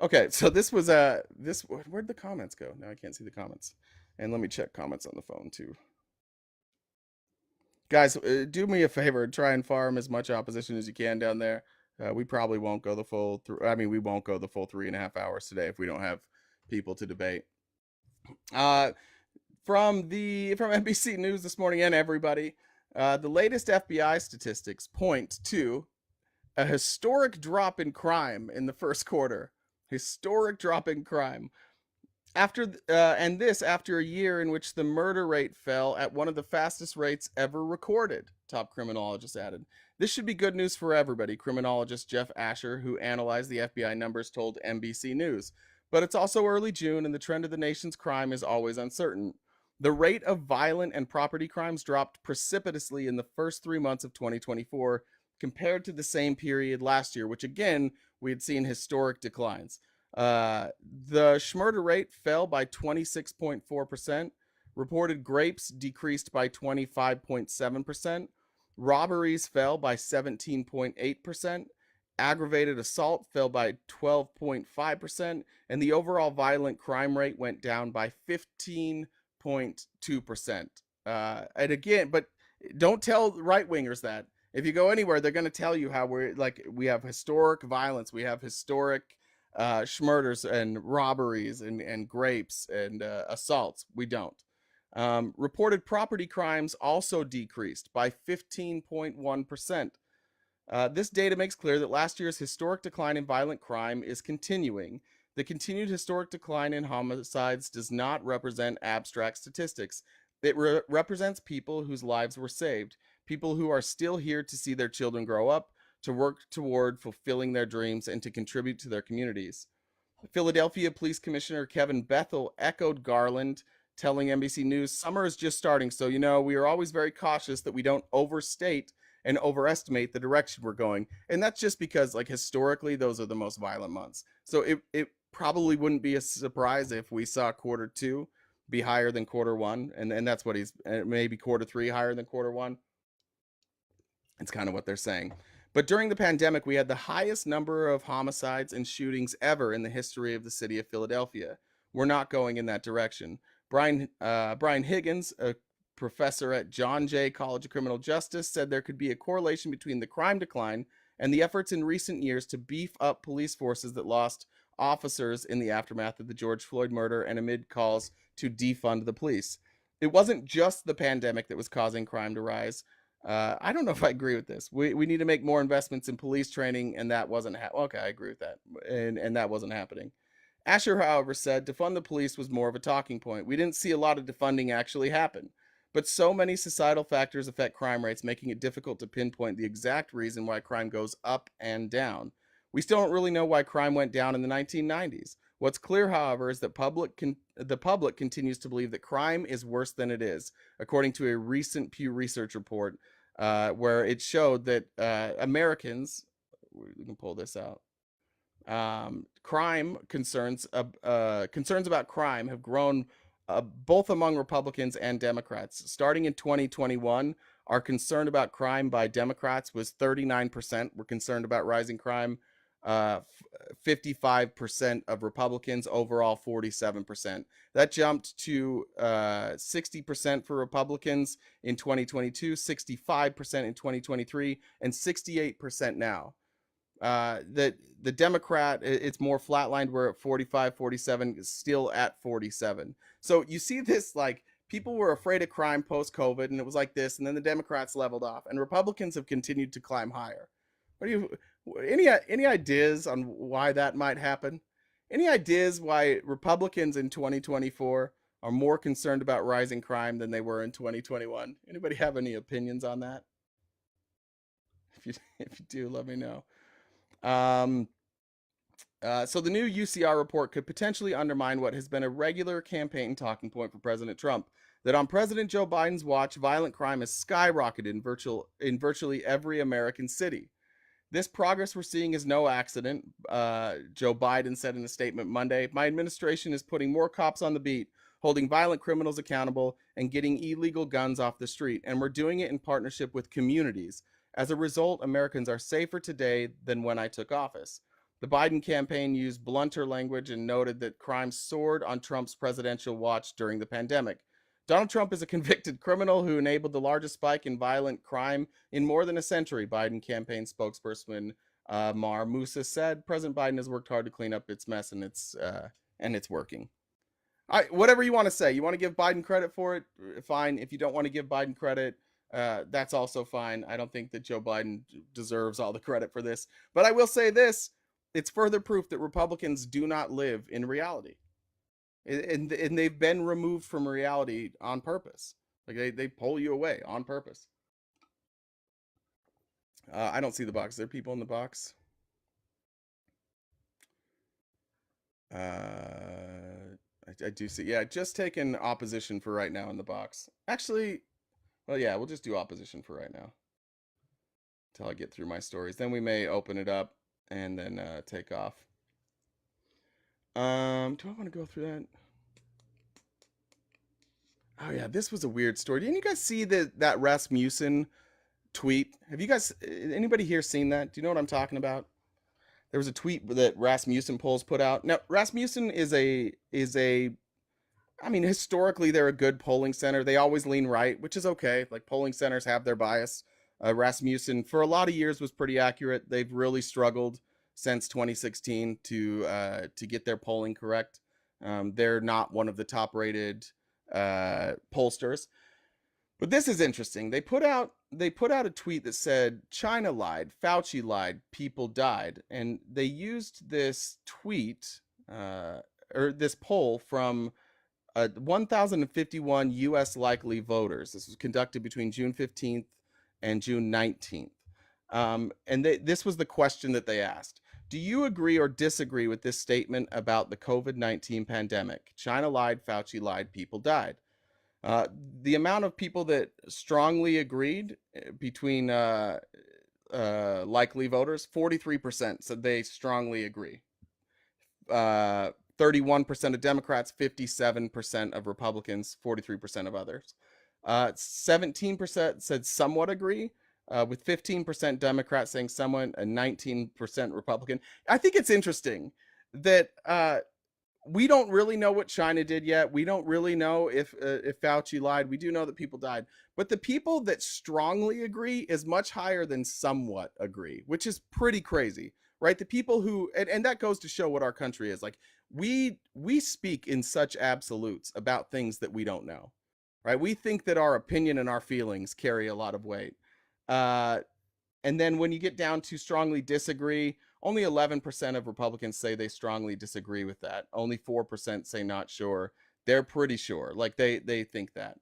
Okay, so this was where'd the comments go? Now I can't see the comments. And let me check comments on the phone too. Guys, do me a favor, try and farm as much opposition as you can down there. We probably won't go the full we won't go the full 3.5 hours today if we don't have people to debate. From NBC News this morning and everybody, The latest FBI statistics point to a historic drop in crime in the first quarter. Historic drop in crime. After a year in which the murder rate fell at one of the fastest rates ever recorded, top criminologist added. This should be good news for everybody, criminologist Jeff Asher, who analyzed the FBI numbers, told NBC News. But it's also early June, and the trend of the nation's crime is always uncertain. The rate of violent and property crimes dropped precipitously in the first 3 months of 2024 compared to the same period last year, which again, we had seen historic declines. The Schmurder rate fell by 26.4%. Reported grapes decreased by 25.7%. Robberies fell by 17.8%. Aggravated assault fell by 12.5%. And the overall violent crime rate went down by 15.2%. And again, but don't tell right wingers that. If you go anywhere, they're going to tell you how we have historic violence, we have historic schmurders and robberies and grapes and assaults. We don't. Reported property crimes also decreased by 15.1%. This data makes clear that last year's historic decline in violent crime is continuing. The continued historic decline in homicides does not represent abstract statistics. It represents people whose lives were saved, people who are still here to see their children grow up, to work toward fulfilling their dreams, and to contribute to their communities. Philadelphia Police Commissioner Kevin Bethel echoed Garland, telling NBC News, "Summer is just starting, so we are always very cautious that we don't overstate and overestimate the direction we're going." And that's just because, historically, those are the most violent months. So it probably wouldn't be a surprise if we saw quarter 2 be higher than quarter 1, and that's what maybe quarter 3 higher than quarter 1. It's kind of what they're saying. But during the pandemic, we had the highest number of homicides and shootings ever in the history of the city of Philadelphia. We're not going in that direction. Brian Higgins, a professor at John Jay College of Criminal Justice, said there could be a correlation between the crime decline and the efforts in recent years to beef up police forces that lost officers in the aftermath of the George Floyd murder and amid calls to defund the police. It wasn't just the pandemic that was causing crime to rise. I don't know if I agree with this. We need to make more investments in police training, and that wasn't okay. I agree with that, and that wasn't happening. Asher, however, said defund the police was more of a talking point. We didn't see a lot of defunding actually happen, but so many societal factors affect crime rates, making it difficult to pinpoint the exact reason why crime goes up and down. We still don't really know why crime went down in the 1990s. What's clear, however, is that the public continues to believe that crime is worse than it is, according to a recent Pew Research report where it showed that Americans, we can pull this out, concerns about crime have grown both among Republicans and Democrats. Starting in 2021, our concern about crime by Democrats was 39%. We're concerned about rising crime. 55% of Republicans, overall 47%. That jumped to 60% for Republicans in 2022, 65% in 2023, and 68% now. The Democrat, it's more flatlined. We're at 45, 47, still at 47. So you see this, people were afraid of crime post-COVID, and it was like this, and then the Democrats leveled off, and Republicans have continued to climb higher. Any ideas on why that might happen? Any ideas why Republicans in 2024 are more concerned about rising crime than they were in 2021? Anybody have any opinions on that? If you do, let me know. So the new UCR report could potentially undermine what has been a regular campaign talking point for President Trump, that on President Joe Biden's watch, violent crime has skyrocketed in virtually every American city. This progress we're seeing is no accident. Joe Biden said in a statement Monday, "My administration is putting more cops on the beat, holding violent criminals accountable, and getting illegal guns off the street. And we're doing it in partnership with communities. As a result, Americans are safer today than when I took office." The Biden campaign used blunter language and noted that crime soared on Trump's presidential watch during the pandemic. Donald Trump is a convicted criminal who enabled the largest spike in violent crime in more than a century, Biden campaign spokesperson Mar Musa said. President Biden has worked hard to clean up its mess, and it's working. All right, whatever you want to say. You want to give Biden credit for it? Fine. If you don't want to give Biden credit, That's also fine. I don't think that Joe Biden deserves all the credit for this. But I will say this, it's further proof that Republicans do not live in reality. And they've been removed from reality on purpose. Like they pull you away on purpose. I don't see the box. There are people in the box. I do see. Yeah, just taking opposition for right now in the box. Actually, well, yeah, we'll just do opposition for right now until I get through my stories. Then we may open it up and then take off. Do I want to go through that? Oh yeah, this was a weird story. Didn't you guys see that Rasmussen tweet? Have you guys, anybody here seen that? Do you know what I'm talking about? There was a tweet that Rasmussen polls put out. Now, Rasmussen is a I mean, historically they're a good polling center. They always lean right, which is okay. Like polling centers have their bias. Rasmussen for a lot of years was pretty accurate. They've really struggled since 2016 to get their polling correct. They're not one of the top rated pollsters. But this is interesting. They put out a tweet that said China lied, Fauci lied, people died, and they used this tweet or this poll from 1,051 U.S. likely voters. This was conducted between June 15th and June 19th, and this was the question that they asked. Do you agree or disagree with this statement about the COVID-19 pandemic? China lied, Fauci lied, people died. The amount of people that strongly agreed between likely voters, 43% said they strongly agree. 31% of Democrats, 57% of Republicans, 43% of others. 17% said somewhat agree, with 15% Democrats saying somewhat, and 19% Republican. I think it's interesting that we don't really know what China did yet. We don't really know if Fauci lied. We do know that people died. But the people that strongly agree is much higher than somewhat agree, which is pretty crazy, right? The people who, and that goes to show what our country is. Like, we speak in such absolutes about things that we don't know, right? We think that our opinion and our feelings carry a lot of weight. And then when you get down to strongly disagree, only 11% of Republicans say they strongly disagree with that. Only 4% say not sure. They're pretty sure. Like they think that.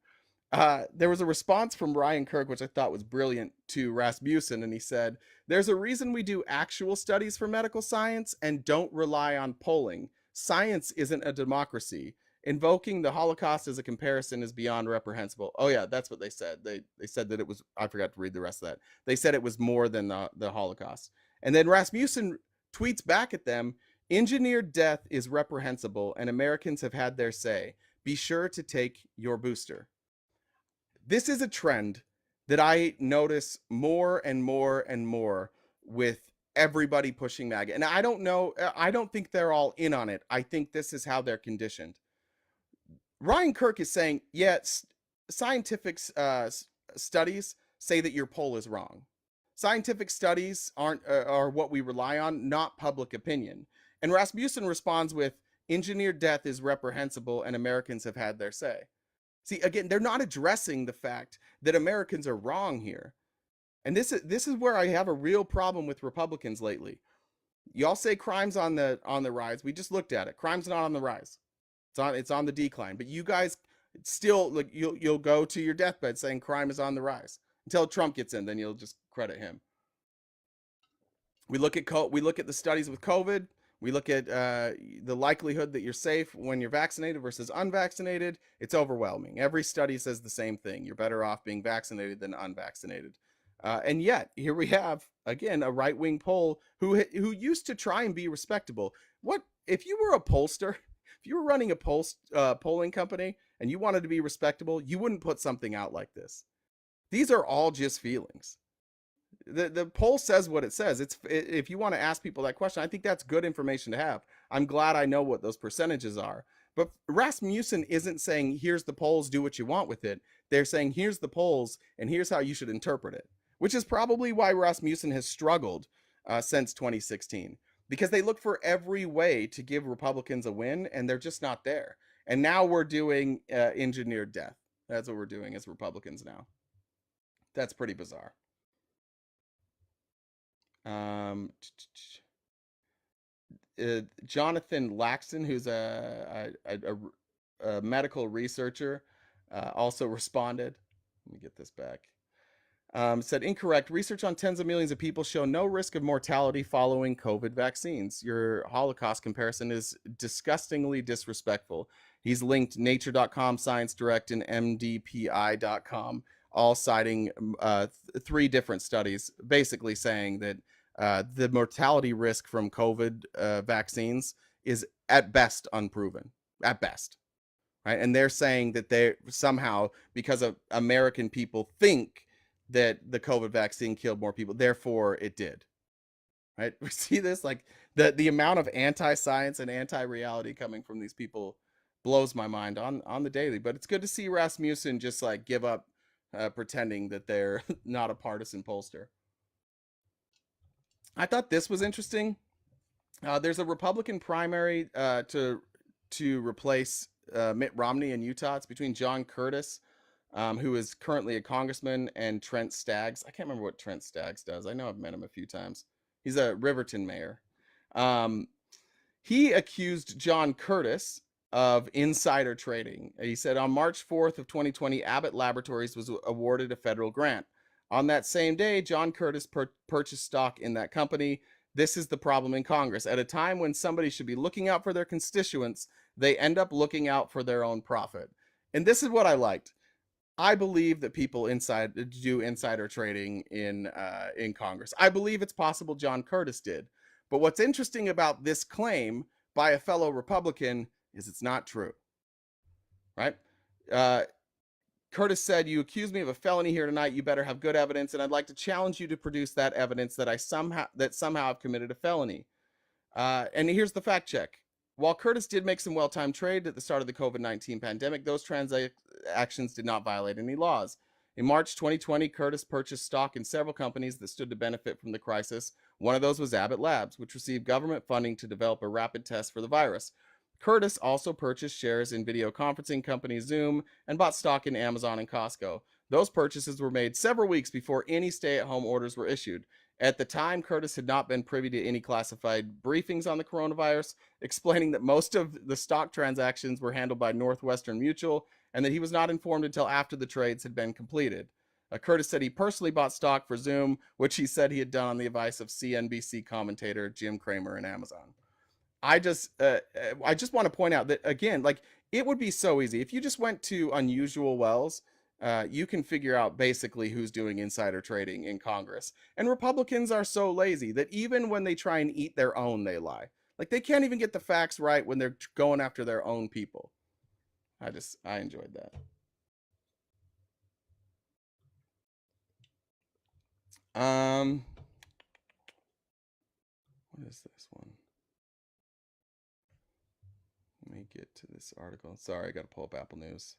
There was a response from Ryan Kirk, which I thought was brilliant, to Rasmussen, and he said, "There's a reason we do actual studies for medical science and don't rely on polling. Science isn't a democracy. Invoking the Holocaust as a comparison is beyond reprehensible." Oh yeah, that's what they said. They said that it was, I forgot to read the rest of that. They said it was more than the Holocaust. And then Rasmussen tweets back at them, "Engineered death is reprehensible and Americans have had their say. Be sure to take your booster." This is a trend that I notice more and more and more with everybody pushing MAGA. And I don't know, I don't think they're all in on it. I think this is how they're conditioned. Ryan Kirk is saying, yes, scientific studies say that your poll is wrong. Scientific studies are what we rely on, not public opinion. And Rasmussen responds with, "Engineered death is reprehensible and Americans have had their say." See, again, they're not addressing the fact that Americans are wrong here. And this is where I have a real problem with Republicans lately. Y'all say crime's on the rise. We just looked at it. Crime's not on the rise. It's on the decline. But you guys still, like, you'll go to your deathbed saying crime is on the rise until Trump gets in. Then you'll just credit him. We look at the studies with COVID. We look at the likelihood that you're safe when you're vaccinated versus unvaccinated. It's overwhelming. Every study says the same thing. You're better off being vaccinated than unvaccinated. And yet, here we have, again, a right-wing poll who used to try and be respectable. What if you were a pollster? If you were running a polling company and you wanted to be respectable, you wouldn't put something out like this. These are all just feelings. The poll says what it says. If you want to ask people that question, I think that's good information to have. I'm glad I know what those percentages are. But Rasmussen isn't saying, here's the polls, do what you want with it. They're saying, here's the polls, and here's how you should interpret it, which is probably why Rasmussen has struggled since 2016, because they look for every way to give Republicans a win, and they're just not there. And now we're doing engineered death. That's what we're doing as Republicans now. That's pretty bizarre. Jonathan Laxton, who's a medical researcher, also responded. Let me get this back. Said incorrect. Research on tens of millions of people show no risk of mortality following COVID vaccines. Your Holocaust comparison is disgustingly disrespectful. He's linked nature.com, Science Direct, and mdpi.com, all citing three different studies, basically saying that the mortality risk from COVID vaccines is at best unproven, at best. Right. And they're saying that they somehow, because of American people think that the COVID vaccine killed more people, therefore it did. Right. We see this, like the amount of anti-science and anti-reality coming from these people blows my mind on the daily. But it's good to see Rasmussen just like give up pretending that they're not a partisan pollster. I thought this was interesting. There's a Republican primary to replace Mitt Romney in Utah. It's between John Curtis, who is currently a congressman, and Trent Staggs. I can't remember what Trent Staggs does. I know I've met him a few times. He's a Riverton mayor. He accused John Curtis of insider trading. He said on March 4th of 2020, Abbott Laboratories was awarded a federal grant. On that same day, John Curtis purchased stock in that company. This is the problem in Congress. At a time when somebody should be looking out for their constituents, they end up looking out for their own profit. And this is what I liked. I believe that people do insider trading in Congress. I believe it's possible John Curtis did. But what's interesting about this claim by a fellow Republican is it's not true. Right? Curtis said, "You accuse me of a felony here tonight. You better have good evidence, and I'd like to challenge you to produce that evidence that somehow I've committed a felony." And here's the fact check. While Curtis did make some well-timed trade at the start of the COVID-19 pandemic, those transactions did not violate any laws. In March 2020, Curtis purchased stock in several companies that stood to benefit from the crisis. One of those was Abbott Labs, which received government funding to develop a rapid test for the virus. Curtis also purchased shares in video conferencing company Zoom and bought stock in Amazon and Costco. Those purchases were made several weeks before any stay-at-home orders were issued. At the time, Curtis had not been privy to any classified briefings on the coronavirus, explaining that most of the stock transactions were handled by Northwestern Mutual and that he was not informed until after the trades had been completed. Curtis said he personally bought stock for Zoom, which he said he had done on the advice of CNBC commentator Jim Cramer and Amazon. I just want to point out that, again, like, it would be so easy if you just went to Unusual Wells. You can figure out basically who's doing insider trading in Congress. And Republicans are so lazy that even when they try and eat their own, they lie. Like, they can't even get the facts right when they're going after their own people. I enjoyed that. What is this one? Let me get to this article. Sorry, I got to pull up Apple News.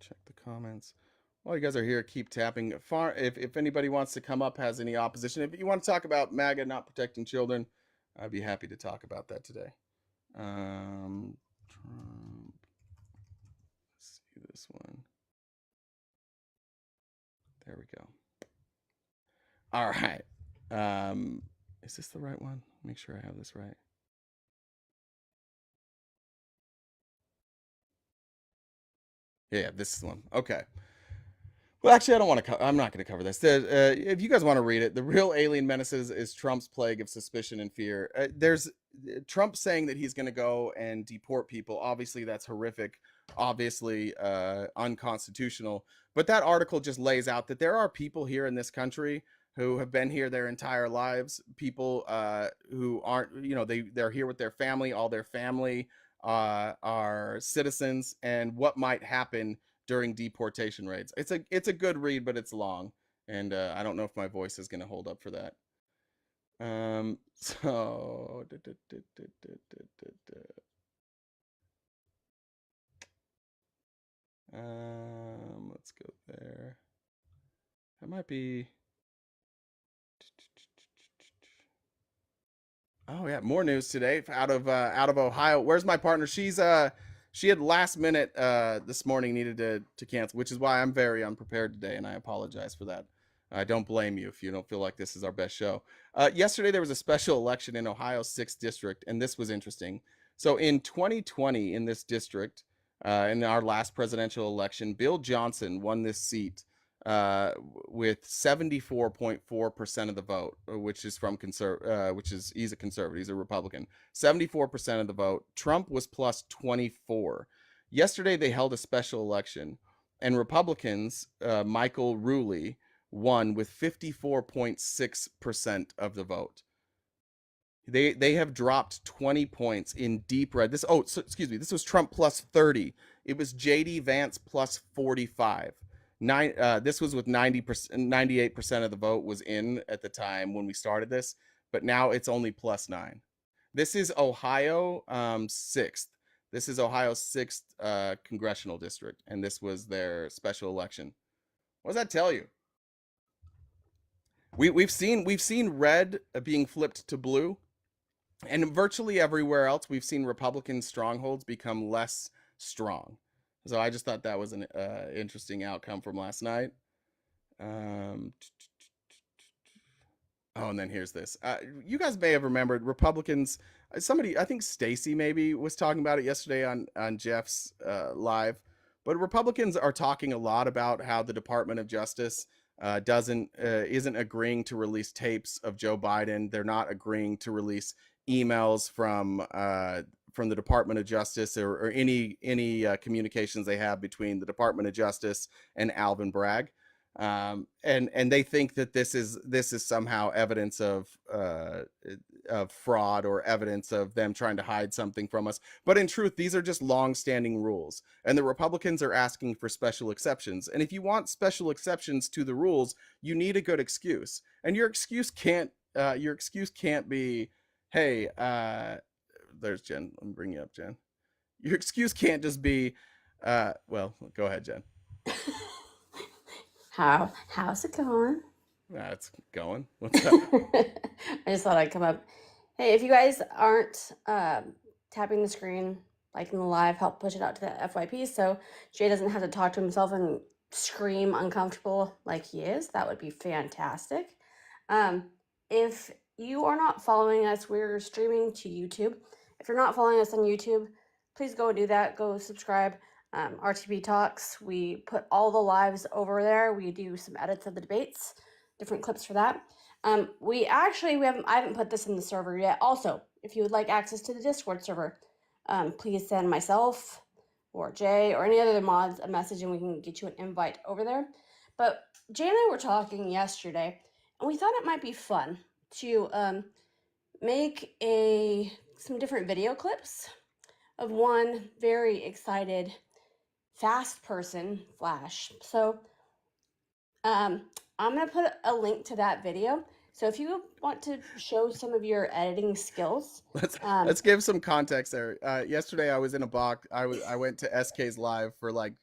Check the comments. While you guys are here, keep tapping. If anybody wants to come up, has any opposition, if you want to talk about MAGA not protecting children, I'd be happy to talk about that today. Trump. Let's see this one. There we go. All right. Is this the right one? Make sure I have this right. Yeah, this is the one. Okay. Well, actually, I don't want to. I'm not going to cover this. If you guys want to read it, the real alien menaces is Trump's plague of suspicion and fear. There's Trump saying that he's going to go and deport people. Obviously, that's horrific. Obviously, unconstitutional. But that article just lays out that there are people here in this country who have been here their entire lives. People who aren't, they're here with their family. All their family are citizens, and what might happen during deportation raids. It's a good read, but it's long, and I don't know if my voice is going to hold up for that. So let's go there. That might be. Oh yeah, more news today out of Ohio. Where's my partner? She's She had last minute this morning needed to cancel, which is why I'm very unprepared today, and I apologize for that. I don't blame you if you don't feel like this is our best show. Yesterday there was a special election in Ohio's 6th district, and this was interesting. So in 2020, in this district, in our last presidential election, Bill Johnson won this seat with 74.4% of the vote, which is from he's a conservative, he's a Republican. 74% of the vote. Trump was plus 24. Yesterday they held a special election, and Republicans, Michael Ruley, won with 54.6% of the vote. They have dropped 20 points in deep red. This was Trump plus 30. It was JD Vance plus 45. This was with 98% of the vote was in at the time when we started this, but now it's only plus 9. This is Ohio 6th. This is Ohio's 6th congressional district, and this was their special election. What does that tell you? We've seen red being flipped to blue, and virtually everywhere else we've seen Republican strongholds become less strong. So I just thought that was an interesting outcome from last night. Oh, and then here's this. You guys may have remembered Republicans. Somebody, I think Stacy maybe was talking about it yesterday on Jeff's live. But Republicans are talking a lot about how the Department of Justice isn't agreeing to release tapes of Joe Biden. They're not agreeing to release emails from the Department of Justice or any communications they have between the Department of Justice and Alvin Bragg, and they think that this is somehow evidence of fraud or evidence of them trying to hide something from us. But in truth, these are just long-standing rules, and the Republicans are asking for special exceptions. And if you want special exceptions to the rules, you need a good excuse, and your excuse can't be, hey, there's Jen. Let me bring you up, Jen. Your excuse can't just be, well, go ahead, Jen. How's it going? It's going. What's up? I just thought I'd come up. Hey, if you guys aren't tapping the screen, liking the live, help push it out to the FYP so Jay doesn't have to talk to himself and scream uncomfortable like he is. That would be fantastic. If you are not following us, we're streaming to YouTube. If you're not following us on YouTube, please go do that. Go subscribe. RTP Talks, we put all the lives over there. We do some edits of the debates, different clips for that. I haven't put this in the server yet. Also, if you would like access to the Discord server, please send myself or Jay or any other mods a message and we can get you an invite over there. But Jay and I were talking yesterday, and we thought it might be fun to make some different video clips of one very excited fast person, Flash. So I'm going to put a link to that video. So if you want to show some of your editing skills. Let's give some context there. Yesterday I was in a box. I went to SK's live for like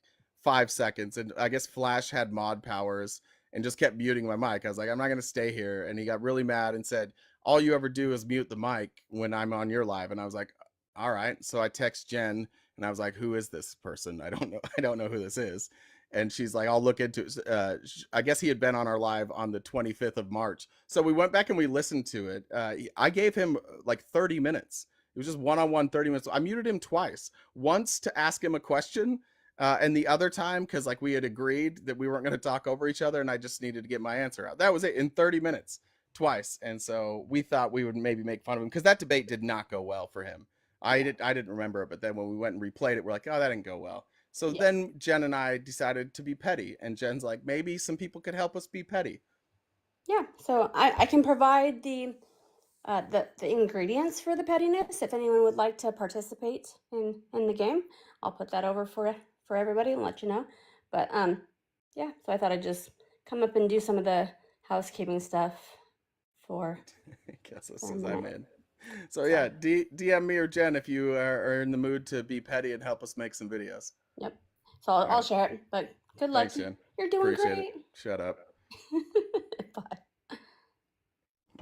5 seconds, and I guess Flash had mod powers and just kept muting my mic. I was like, I'm not going to stay here. And he got really mad and said, all you ever do is mute the mic when I'm on your live. And I was like, all right. So I text Jen and I was like, who is this person? I don't know who this is. And she's like, I'll look into it. I guess he had been on our live on the 25th of March. So we went back and we listened to it. I gave him like 30 minutes. It was just one-on-one 30 minutes. I muted him twice. Once to ask him a question. And the other time, because like we had agreed that we weren't going to talk over each other and I just needed to get my answer out. That was it in 30 minutes twice. And so we thought we would maybe make fun of him because that debate did not go well for him. I didn't remember it, but then when we went and replayed it, we're like, oh, that didn't go well. So then Jen and I decided to be petty, and Jen's like, maybe some people could help us be petty. Yeah, so I can provide the ingredients for the pettiness. If anyone would like to participate in the game, I'll put that over for everybody and let you know. But yeah, so I thought I'd just come up and do some of the housekeeping stuff for. I guess this is I'm in. So yeah, DM me or Jen if you are in the mood to be petty and help us make some videos. Yep. So I'll share it. But good luck. Thanks, Jen. You're doing Appreciate great. It. Shut up. Bye.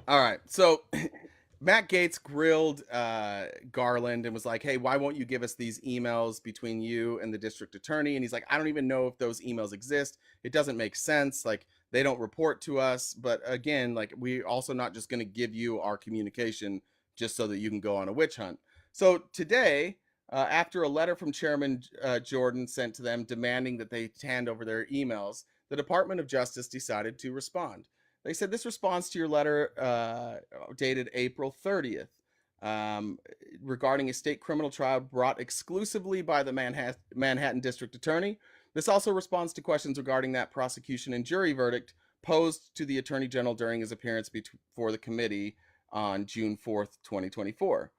All right. So Matt Gaetz grilled Garland and was like, hey, why won't you give us these emails between you and the district attorney? And he's like, I don't even know if those emails exist. It doesn't make sense. Like, they don't report to us. But again, like, we're also not just going to give you our communication just so that you can go on a witch hunt. So today, after a letter from Chairman Jordan sent to them demanding that they hand over their emails, the Department of Justice decided to respond. They said, this responds to your letter dated April 30th regarding a state criminal trial brought exclusively by the Manhattan District Attorney. This also responds to questions regarding that prosecution and jury verdict posed to the Attorney General during his appearance before the committee on June 4th, 2024.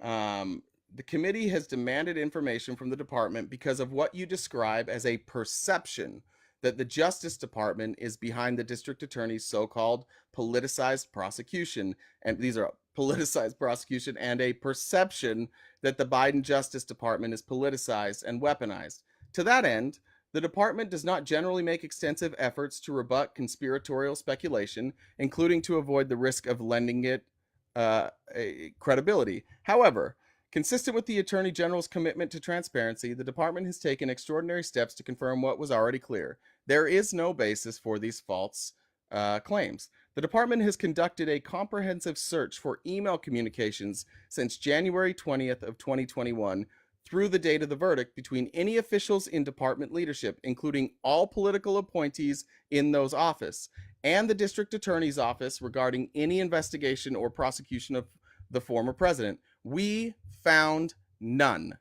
The committee has demanded information from the department because of what you describe as a perception that the Justice Department is behind the district attorney's so-called politicized prosecution. And these are politicized prosecution and a perception that the Biden Justice Department is politicized and weaponized. To that end, the department does not generally make extensive efforts to rebut conspiratorial speculation, including to avoid the risk of lending it credibility. However, consistent with the Attorney General's commitment to transparency, the department has taken extraordinary steps to confirm what was already clear. There is no basis for these false claims. The department has conducted a comprehensive search for email communications since January 20th of 2021 through the date of the verdict between any officials in department leadership, including all political appointees in those offices, and the district attorney's office regarding any investigation or prosecution of the former president. We found none.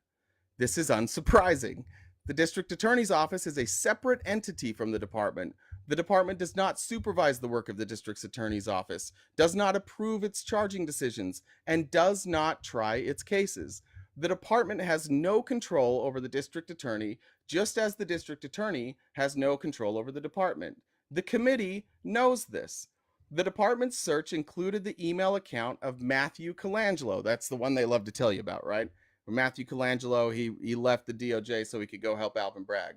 This is unsurprising. The district attorney's office is a separate entity from the department. The department does not supervise the work of the district's attorney's office, does not approve its charging decisions, and does not try its cases. The department has no control over the district attorney, just as the district attorney has no control over the department. The committee knows this. The department's search included the email account of Matthew Colangelo. That's the one they love to tell you about, right? Matthew Colangelo, he left the DOJ so he could go help Alvin Bragg.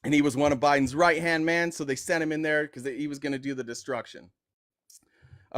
And he was one of Biden's right-hand man, so they sent him in there because he was going to do the destruction.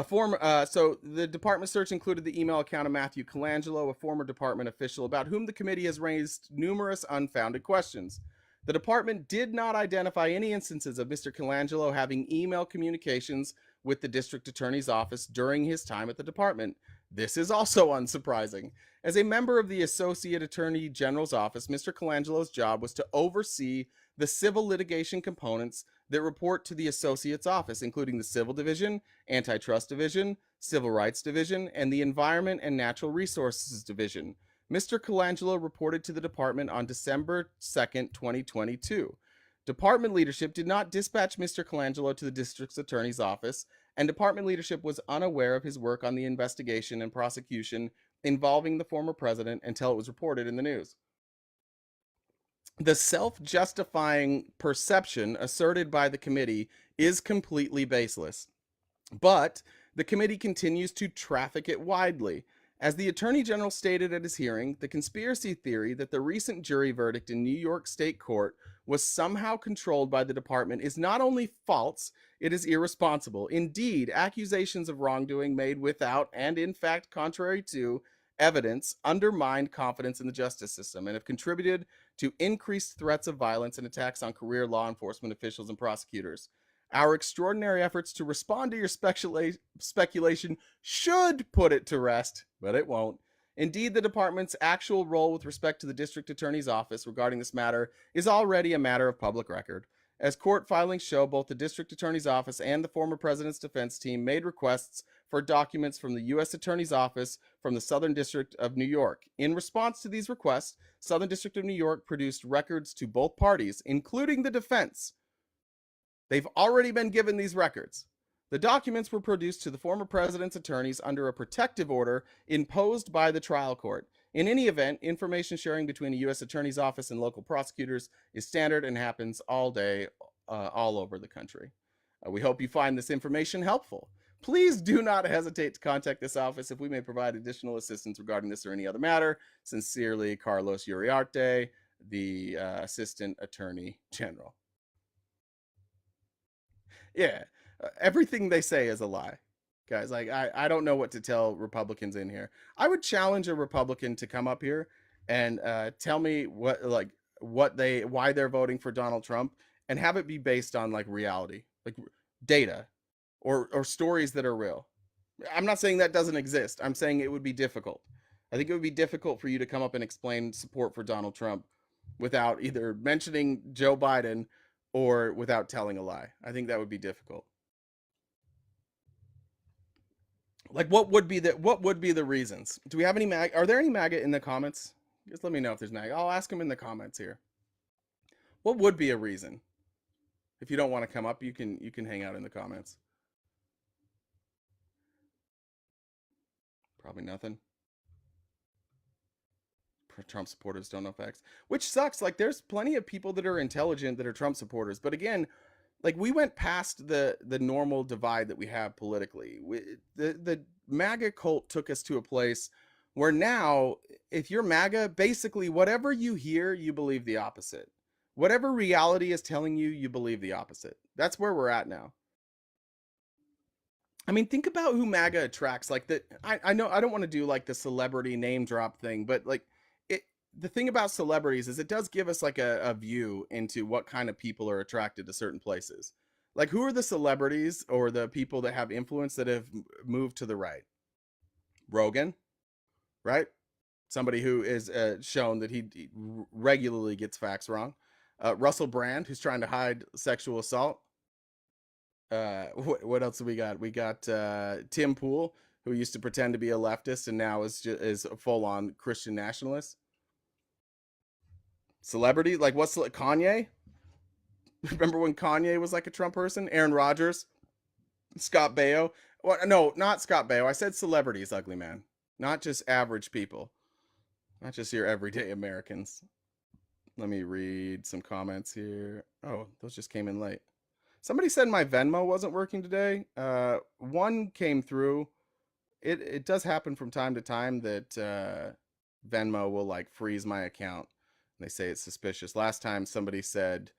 So the department search included the email account of Matthew Colangelo, a former department official about whom the committee has raised numerous unfounded questions. The department did not identify any instances of Mr. Colangelo having email communications with the district attorney's office during his time at the department. This is also unsurprising. As a member of the Associate Attorney General's office, Mr. Colangelo's job was to oversee the civil litigation components that report to the Associate's office, including the Civil Division, Antitrust Division, Civil Rights Division, and the Environment and Natural Resources Division. Mr. Colangelo reported to the department on December 2nd, 2022. Department leadership did not dispatch Mr. Colangelo to the district's attorney's office, and department leadership was unaware of his work on the investigation and prosecution involving the former president until it was reported in the news. The self-justifying perception asserted by the committee is completely baseless, but the committee continues to traffic it widely. As the Attorney General stated at his hearing, the conspiracy theory that the recent jury verdict in New York State Court was somehow controlled by the department is not only false, it is irresponsible. Indeed, accusations of wrongdoing made without and in fact contrary to evidence undermined confidence in the justice system and have contributed to increased threats of violence and attacks on career law enforcement officials and prosecutors. Our extraordinary efforts to respond to your speculation should put it to rest, but it won't. Indeed, the department's actual role with respect to the district attorney's office regarding this matter is already a matter of public record. As court filings show, both the district attorney's office and the former president's defense team made requests for documents from the U.S. Attorney's Office from the Southern District of New York. In response to these requests, Southern District of New York produced records to both parties, including the defense. They've already been given these records. The documents were produced to the former president's attorneys under a protective order imposed by the trial court. In any event, information sharing between a U.S. Attorney's Office and local prosecutors is standard and happens all day, all over the country. We hope you find this information helpful. Please do not hesitate to contact this office if we may provide additional assistance regarding this or any other matter. Sincerely, Carlos Uriarte, the Assistant Attorney General. Yeah, everything they say is a lie. guys. Like, I don't know what to tell Republicans in here. I would challenge a Republican to come up here and tell me why they're voting for Donald Trump, and have it be based on like reality, like data, or stories that are real. I'm not saying that doesn't exist. I'm saying it would be difficult. I think it would be difficult for you to come up and explain support for Donald Trump without either mentioning Joe Biden or without telling a lie. I think that would be difficult. Like, what would be the reasons? Do we have any MAGA? Are there any MAGA in the comments? Just let me know if there's MAGA. I'll ask them in the comments here. What would be a reason? If you don't want to come up, you can hang out in the comments. Probably nothing. Trump supporters don't know facts, which sucks. Like, there's plenty of people that are intelligent that are Trump supporters, but again, like, we went past the normal divide that we have politically. The MAGA cult took us to a place where now, if you're MAGA, basically whatever you hear, you believe the opposite. Whatever reality is telling you, you believe the opposite. That's where we're at now. I mean, think about who MAGA attracts. Like, I know I don't want to do like the celebrity name drop thing, but like, the thing about celebrities is it does give us like a view into what kind of people are attracted to certain places. Like, who are the celebrities or the people that have influence that have moved to the right? Rogan, right? Somebody who is shown that he regularly gets facts wrong. Russell Brand, who's trying to hide sexual assault. What else do we got? We got Tim Pool, who used to pretend to be a leftist and now is a full-on Christian nationalist. Celebrity, like, what's Kanye? Remember when Kanye was like a Trump person? Aaron Rodgers, Scott Baio. Well, no, not Scott Baio. I said celebrities, ugly man. Not just average people. Not just your everyday Americans. Let me read some comments here. Oh, those just came in late. Somebody said my Venmo wasn't working today. One came through. It does happen from time to time that Venmo will like freeze my account. They say it's suspicious. Last time somebody said,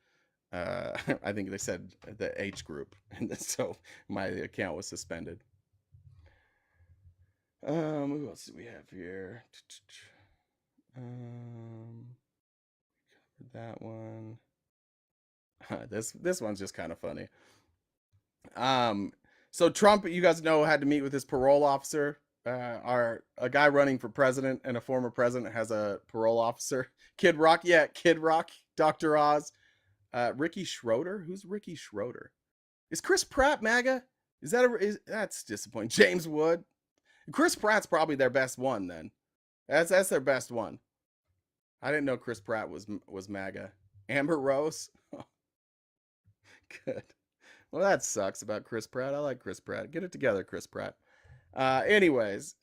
I think they said the H group, and so my account was suspended. Who else do we have here? That one. This one's just kind of funny. So Trump, you guys know, had to meet with his parole officer. A guy running for president and a former president has a parole officer. Kid Rock, Kid Rock, Dr. Oz, Ricky Schroeder. Who's Ricky Schroeder? Is Chris Pratt MAGA? That's disappointing. James Wood. Chris Pratt's probably their best one then. That's their best one. I didn't know Chris Pratt was MAGA. Amber Rose. Good. Well, that sucks about Chris Pratt. I like Chris Pratt. Get it together, Chris Pratt. Anyways,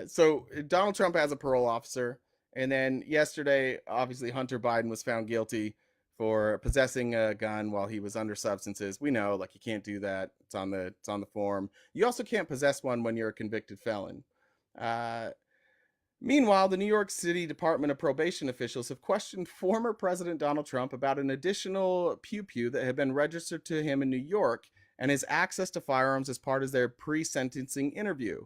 so Donald Trump has a parole officer, and then yesterday, obviously, Hunter Biden was found guilty for possessing a gun while he was under substances. We know, like, you can't do that. It's on the form. You also can't possess one when you're a convicted felon. Meanwhile, the New York City Department of Probation officials have questioned former President Donald Trump about an additional pew-pew that had been registered to him in New York and his access to firearms as part of their pre-sentencing interview.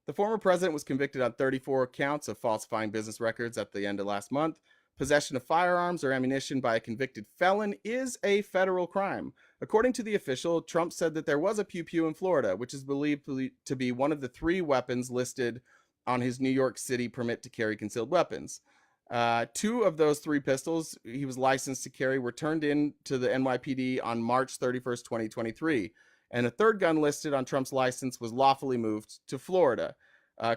The former president was convicted on 34 counts of falsifying business records at the end of last month. Possession of firearms or ammunition by a convicted felon is a federal crime. According to the official, Trump said that there was a pew-pew in Florida, which is believed to be one of the 3 weapons listed on his New York City permit to carry concealed weapons. 2 of those 3 pistols he was licensed to carry were turned in to the NYPD on March 31st, 2023. And a 3rd gun listed on Trump's license was lawfully moved to Florida.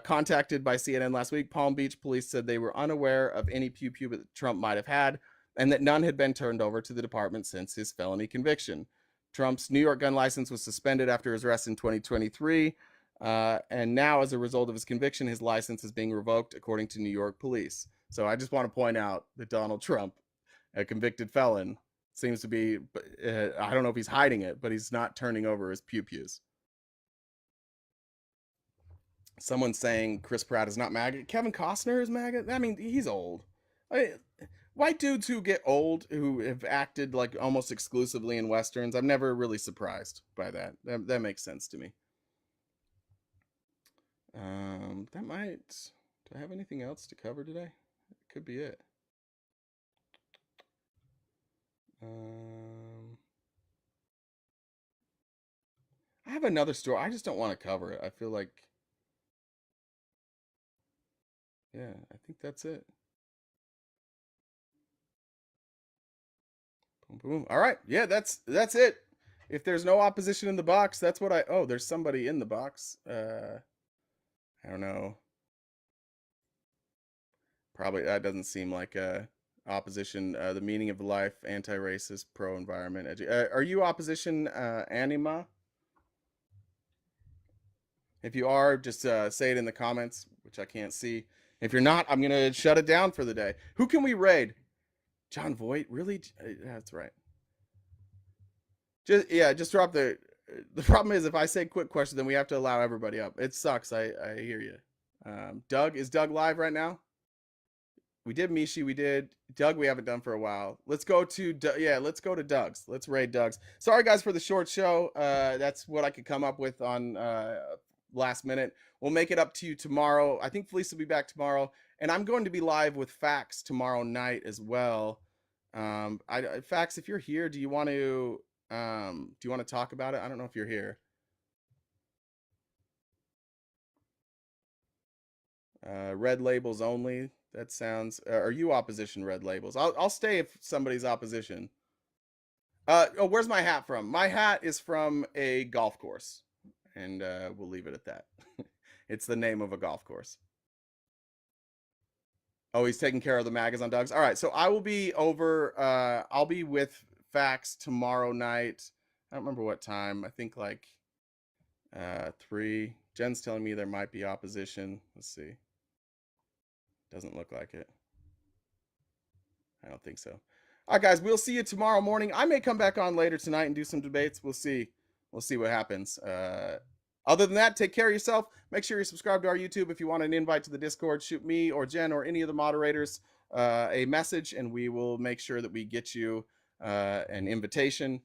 Contacted by CNN last week, Palm Beach police said they were unaware of any pew-pew that Trump might have had, and that none had been turned over to the department since his felony conviction. Trump's New York gun license was suspended after his arrest in 2023. And now, as a result of his conviction, his license is being revoked, according to New York police. So I just want to point out that Donald Trump, a convicted felon, seems to be, I don't know if he's hiding it, but he's not turning over his pew-pews. Someone saying Chris Pratt is not MAGA. Kevin Costner is MAGA? I mean, he's old. White dudes who get old, who have acted like almost exclusively in Westerns, I'm never really surprised by that. That makes sense to me. That might. Do I have anything else to cover today? It could be it. I have another story. I just don't want to cover it. I feel like, yeah, I think that's it. Boom, boom. All right. Yeah, that's it. If there's no opposition in the box, that's what oh, there's somebody in the box. I don't know. Probably that doesn't seem like opposition. The meaning of life, anti-racist, pro-environment. Are you opposition anima? If you are, just say it in the comments, which I can't see. If you're not, I'm gonna shut it down for the day. Who can we raid? John Voight, really? That's right. Just drop the. The problem is if I say quick question, then we have to allow everybody up. It sucks. I hear you. Doug, is Doug live right now? We did Mishi. We did Doug. We haven't done for a while. Let's go to let's go to Doug's. Let's raid Doug's. Sorry guys for the short show. That's what I could come up with on last minute. We'll make it up to you tomorrow. I think Felice will be back tomorrow, and I'm going to be live with Fax tomorrow night as well. Fax, if you're here, do you want to talk about it? I don't know if you're here. Red labels only. That sounds. Are you opposition red labels? I'll stay if somebody's opposition. Where's my hat from? My hat is from a golf course, and we'll leave it at that. It's the name of a golf course. Oh, he's taking care of the MAGAs on Doug's. All right, so I will be over. I'll be with Fax tomorrow night. I don't remember what time. I think like 3. Jen's telling me there might be opposition. Let's see. Doesn't look like it. I don't think so. All right, guys, we'll see you tomorrow morning. I may come back on later tonight and do some debates. We'll see. We'll see what happens. Other than that, take care of yourself. Make sure you subscribe to our YouTube. If you want an invite to the Discord, shoot me or Jen or any of the moderators a message, and we will make sure that we get you an invitation.